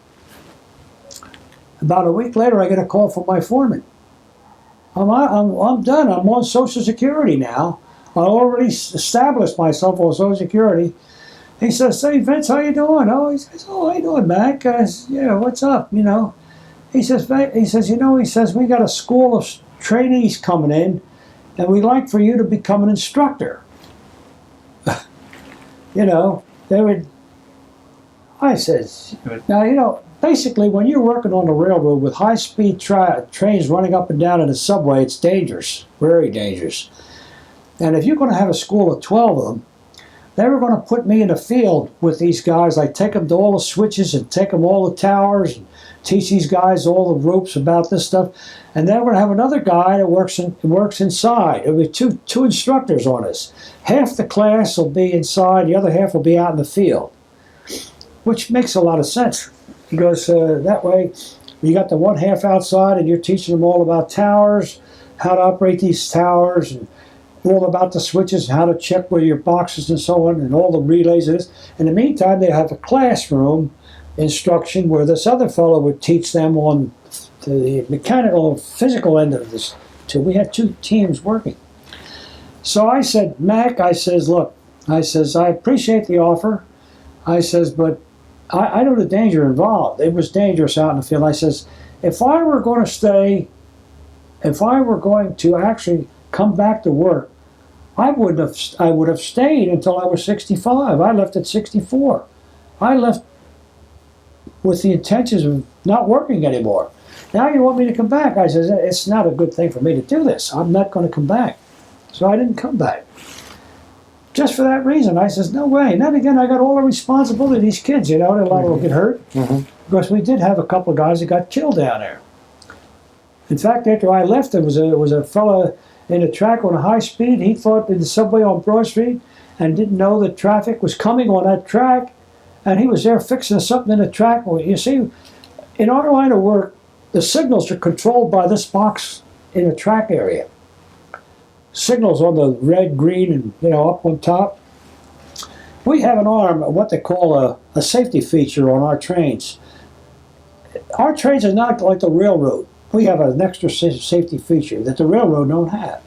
B: about a week later, I get a call from my foreman. I'm done. I'm on Social Security now. I already established myself on Social Security. He says, "Hey, Vince, how you doing?" Oh, he says, "Oh, how you doing, Mac?" Yeah, what's up? You know. He says, you know, we got a school of trainees coming in, and we'd like for you to become an instructor. You know, I says, now, you know, basically, when you're working on the railroad with high-speed trains running up and down in the subway, it's dangerous, very dangerous. And if you're going to have a school of 12 of them, they were going to put me in the field with these guys. I'd take them to all the switches and take them all the towers and teach these guys all the ropes about this stuff. And then we're going to have another guy that works inside. There'll be two instructors on us. Half the class will be inside, the other half will be out in the field, which makes a lot of sense. He goes, that way you got the one half outside and you're teaching them all about towers, how to operate these towers, and all about the switches, how to check with your boxes and so on, and all the relays of this. In the meantime, they have a classroom instruction where this other fellow would teach them on the mechanical and physical end of this. So we had two teams working. So I said, Mac, I says, look, I says, I appreciate the offer. I says, but I know the danger involved. It was dangerous out in the field. I says, if I were going to actually come back to work, I would have stayed until I was 65. I left at 64. I left with the intentions of not working anymore. Now you want me to come back? I says, it's not a good thing for me to do this. I'm not going to come back. So I didn't come back. Just for that reason, I says, no way. And then again, I got all the responsibility of these kids, you know, and a lot of them get hurt. Because we did have a couple of guys that got killed down there. In fact, after I left, there was a fellow in the track on a high speed. He thought that the subway on Broad Street and didn't know that traffic was coming on that track. And he was there fixing something in the track. Well, you see, in our line of work, the signals are controlled by this box in the track area. Signals on the red, green, and, you know, up on top. We have an arm, what they call a safety feature on our trains. Our trains are not like the railroad. We have an extra safety feature that the railroad don't have.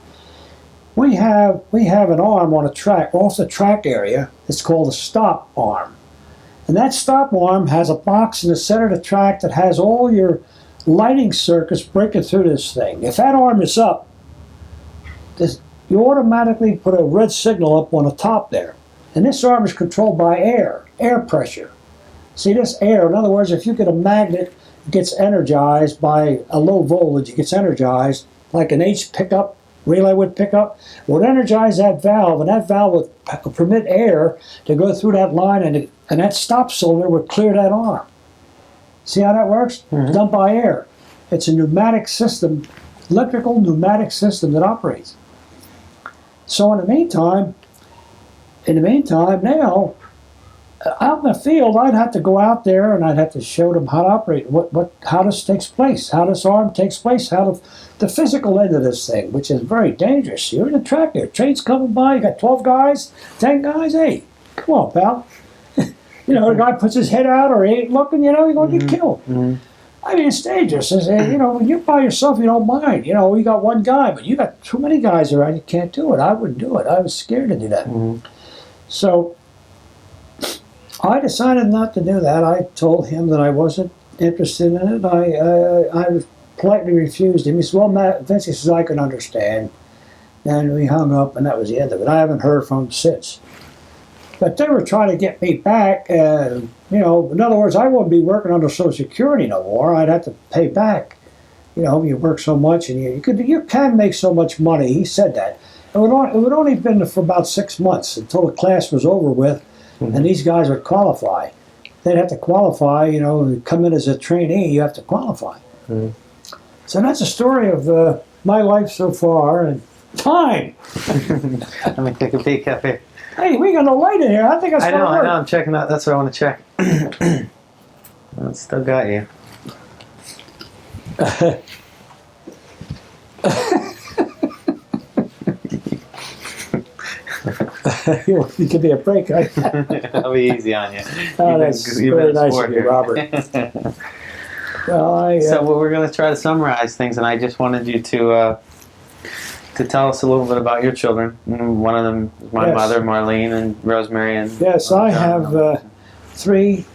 B: We have an arm on a track, off the track area. It's called a stop arm. And that stop arm has a box in the center of the track that has all your lighting circuits breaking through this thing. If that arm is up, you automatically put a red signal up on the top there. And this arm is controlled by air pressure. See, this air, in other words, if you get a magnet, it gets energized by a low voltage, it gets energized, like an H pickup, relay would pick up, would energize that valve, and that valve would permit air to go through that line, and that stop cylinder would clear that arm. See how that works? It's done by air. It's a pneumatic system, electrical pneumatic system that operates. So in the meantime, now, out in the field, I'd have to go out there and I'd have to show them how to operate, how this takes place, how this arm takes place, how the physical end of this thing, which is very dangerous. You're in a track there, train's coming by, you got 12 guys, 10 guys, hey, come on, pal. You know, the guy puts his head out or he ain't looking, you know, you're going to get killed. I mean, it's dangerous. I said, you know, when you're by yourself, you don't mind. You know, you got one guy, but you got too many guys around, you can't do it. I wouldn't do it. I was scared to do that.
C: Mm-hmm.
B: So I decided not to do that. I told him that I wasn't interested in it. I politely refused him. He said, well, Matt, Vince, he says, I can understand. And we hung up, and that was the end of it. I haven't heard from him since. But they were trying to get me back. You know, in other words, I wouldn't be working under Social Security no more. I'd have to pay back. You know, you work so much, and you can make so much money. He said that. It would only been for about 6 months until the class was over with, and these guys would qualify. They'd have to qualify. You know, come in as a trainee, you have to qualify.
C: Mm-hmm.
B: So that's a story of my life so far. And time.
C: Let me take a peek up here.
B: Hey, we got no light in here. I think
C: I know. I'm checking out. That's what I want to check. Well, still got you.
B: You give me a break. Right?
C: I'll be easy on you.
B: Oh, that's very nice of you, Robert. Well,
C: so we're going to try to summarize things, and I just wanted you to tell us a little bit about your children. One of them is my mother, Marlene, and Rosemary. And
B: yes, I have 3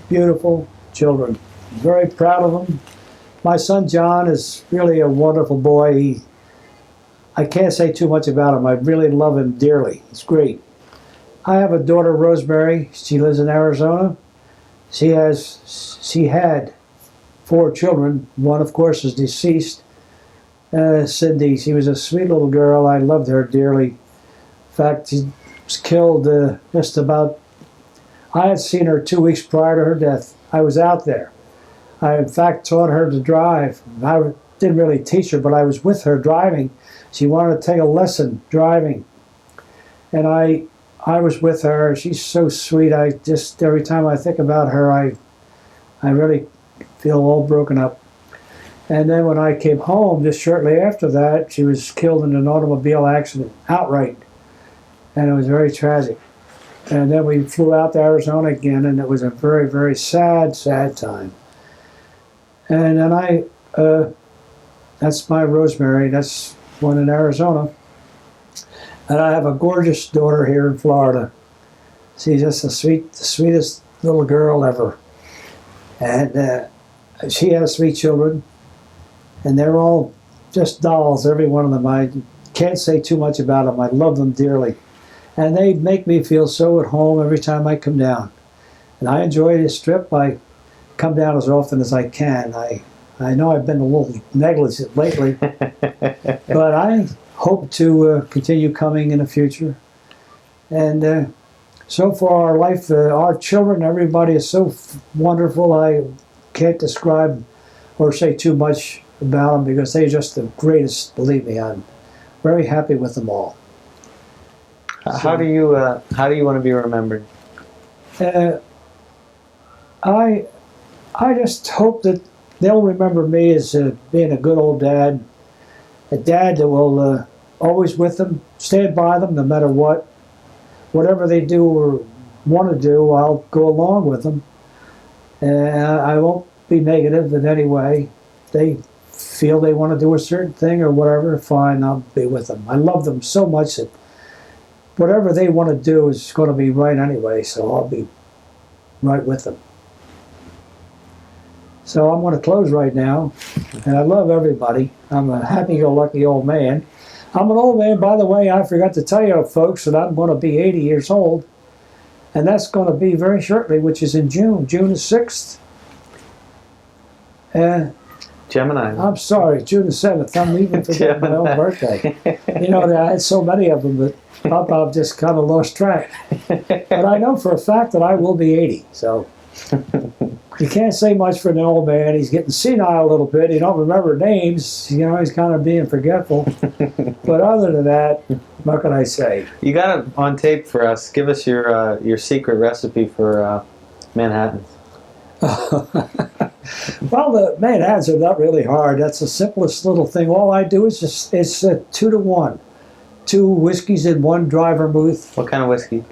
B: beautiful children. Very proud of them. My son John is really a wonderful boy. I can't say too much about him. I really love him dearly. He's great. I have a daughter, Rosemary. She lives in Arizona. She had 4 children. One, of course, is deceased. Cindy, she was a sweet little girl. I loved her dearly. In fact, she was killed just about... I had seen her 2 weeks prior to her death. I was out there. I, in fact, taught her to drive. I didn't really teach her, but I was with her driving. She wanted to take a lesson driving. And I was with her. She's so sweet. I just, every time I think about her, I really feel all broken up. And then when I came home, just shortly after that, she was killed in an automobile accident, outright. And it was very tragic. And then we flew out to Arizona again, and it was a very, very sad, sad time. And then that's my Rosemary, that's one in Arizona. And I have a gorgeous daughter here in Florida. She's just the sweetest little girl ever. And she has 3 children. And they're all just dolls, every one of them. I can't say too much about them. I love them dearly. And they make me feel so at home every time I come down. And I enjoy this trip. I come down as often as I can. I know I've been a little negligent lately, but I hope to continue coming in the future. And so far, our life, our children, everybody is so wonderful. I can't describe or say too much about them because they're just the greatest. Believe me, I'm very happy with them all.
C: How do you want to be remembered?
B: I just hope that they'll remember me as being a good old dad, a dad that will always with them, stand by them no matter what. Whatever they do or want to do, I'll go along with them. I won't be negative in any way. They feel they want to do a certain thing or whatever, fine, I'll be with them. I love them so much that whatever they want to do is going to be right anyway, so I'll be right with them. So I'm going to close right now, and I love everybody. I'm a happy-go-lucky old man. I'm an old man, by the way, I forgot to tell you folks that I'm going to be 80 years old, and that's going to be very shortly, which is in June the 6th.
C: Gemini.
B: I'm sorry, June the 7th. I'm even forgetting my own birthday. You know, I had so many of them, but I've just kind of lost track. But I know for a fact that I will be 80, so you can't say much for an old man. He's getting senile a little bit. He don't remember names. You know, he's kind of being forgetful. But other than that, what can I say?
C: You got it on tape for us. Give us your secret recipe for Manhattans.
B: Well, the Manhattans are not really hard. That's the simplest little thing. All I do is it's 2 to 1. 2 whiskeys in 1 dry vermouth.
C: What kind of whiskey?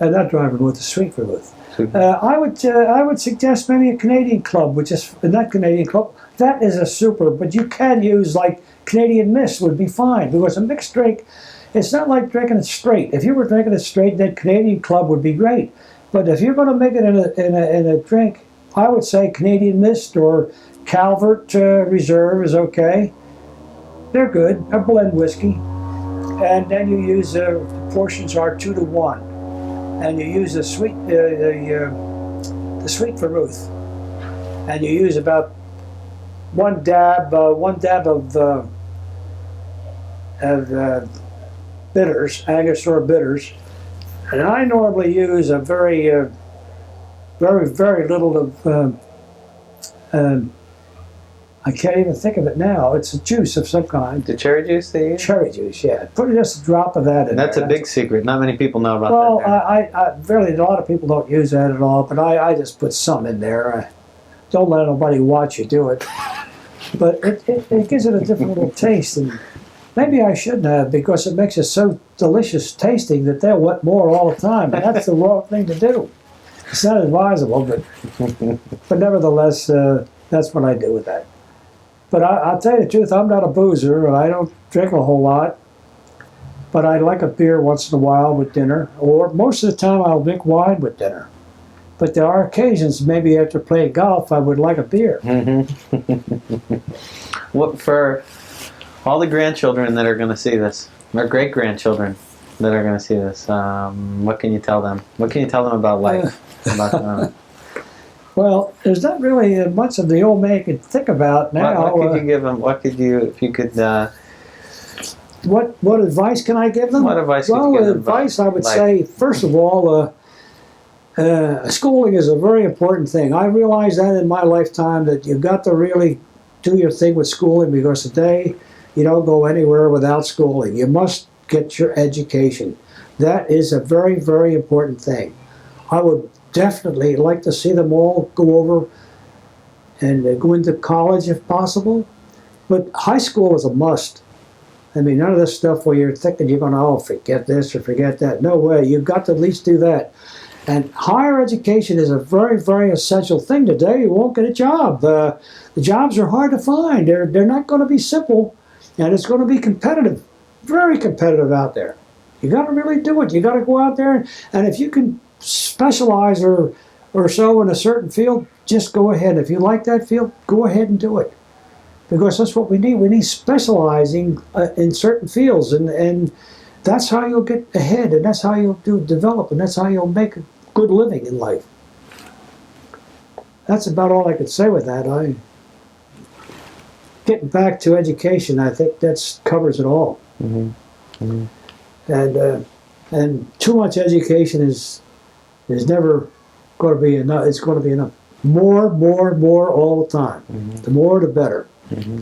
B: Not dry vermouth, the sweet vermouth. I would suggest maybe a Canadian Club, which is not Canadian Club. That is a super, but you can use like Canadian Mist would be fine, because a mixed drink, it's not like drinking it straight. If you were drinking it straight, then Canadian Club would be great. But if you're going to make it in a drink, I would say Canadian Mist or Calvert Reserve is okay. They're good. A blend whiskey, and then you use the portions are 2 to 1, and you use the sweet vermouth, and you use about one dab of bitters, Angostura bitters, and I normally use a very little of. I can't even think of it now. It's a juice of some kind.
C: The cherry juice they use?
B: Cherry juice, yeah. Put just a drop of that in
C: That's
B: there.
C: a big secret. Not many people know about
B: well,
C: that.
B: I really, a lot of people don't use that at all, but I just put some in there. Don't let nobody watch you do it. But it gives it a different little taste, and maybe I shouldn't have, because it makes it so delicious tasting that they'll want more all the time, and that's the wrong thing to do. It's not advisable, but nevertheless, that's what I do with that. But I'll tell you the truth, I'm not a boozer, and I don't drink a whole lot. But I like a beer once in a while with dinner, or most of the time I'll drink wine with dinner. But there are occasions, maybe after playing golf, I would like a beer.
C: What for all the grandchildren that are going to see this, or great-grandchildren that are going to see this, what can you tell them? What can you tell them about life?
B: Well, there's not really much of the old man can think about now.
C: What could you give them? What could you, if you could...
B: What advice can I give them?
C: What advice could you give them?
B: Advice, I would say, first of all, schooling is a very important thing. I realized that in my lifetime, that you've got to really do your thing with schooling, because today you don't go anywhere without schooling. You must get your education. That is a very, very important thing. I would definitely like to see them all go over and go into college if possible, but high school is a must. I mean, none of this stuff where you're thinking you're going to, forget this or forget that. No way. You've got to at least do that. And higher education is a very, very essential thing today. You won't get a job. The jobs are hard to find. They're not going to be simple, and it's going to be competitive, very competitive out there. You got to really do it. You got to go out there, and if you can specialize or so in a certain field, just go ahead. If you like that field, go ahead and do it. Because that's what we need. We need specializing in certain fields, and that's how you'll get ahead, and that's how you'll develop, and that's how you'll make a good living in life. That's about all I could say with that. Getting back to education, I think that covers it all. Mm-hmm. Mm-hmm. And too much education is never going to be enough. It's going to be enough. More all the time. Mm-hmm. The more, the better. Mm-hmm.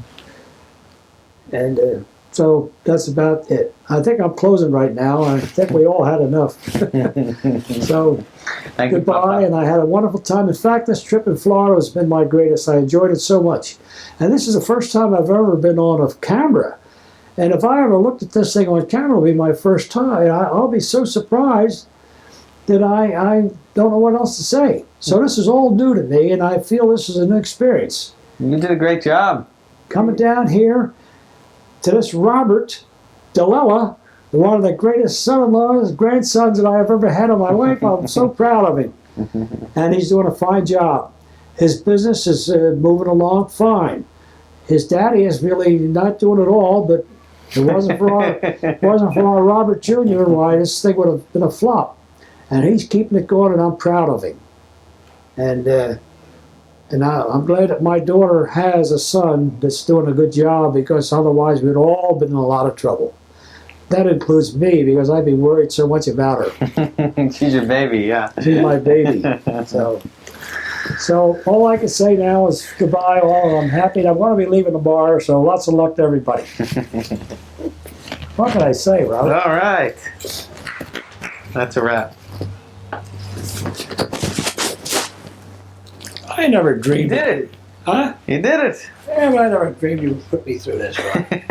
B: And so that's about it. I think I'm closing right now. I think we all had enough. So goodbye, and I had a wonderful time. In fact, this trip in Florida has been my greatest. I enjoyed it so much. And this is the first time I've ever been on a camera. And if I ever looked at this thing on camera, it'll be my first time. I'll be so surprised that I don't know what else to say. So this is all new to me, and I feel this is a new experience.
C: You did a great job.
B: Coming down here to this Robert Delella, one of the greatest son-in-laws, grandsons that I've ever had in my life. I'm so proud of him. And he's doing a fine job. His business is moving along fine. His daddy is really not doing it all, but it wasn't for our Robert Jr., why this thing would have been a flop. And he's keeping it going, and I'm proud of him. And I'm glad that my daughter has a son that's doing a good job, because otherwise we'd all been in a lot of trouble. That includes me, because I'd be worried so much about her.
C: She's your baby, yeah.
B: She's my baby. So all I can say now is goodbye all. I'm happy. I'm going to be leaving the bar, so lots of luck to everybody. What can I say, Robert?
C: All right. That's a wrap.
B: I never dreamed.
C: You did it.
B: Huh?
C: You did it.
B: Yeah, but I never dreamed you would put me through this, Robert.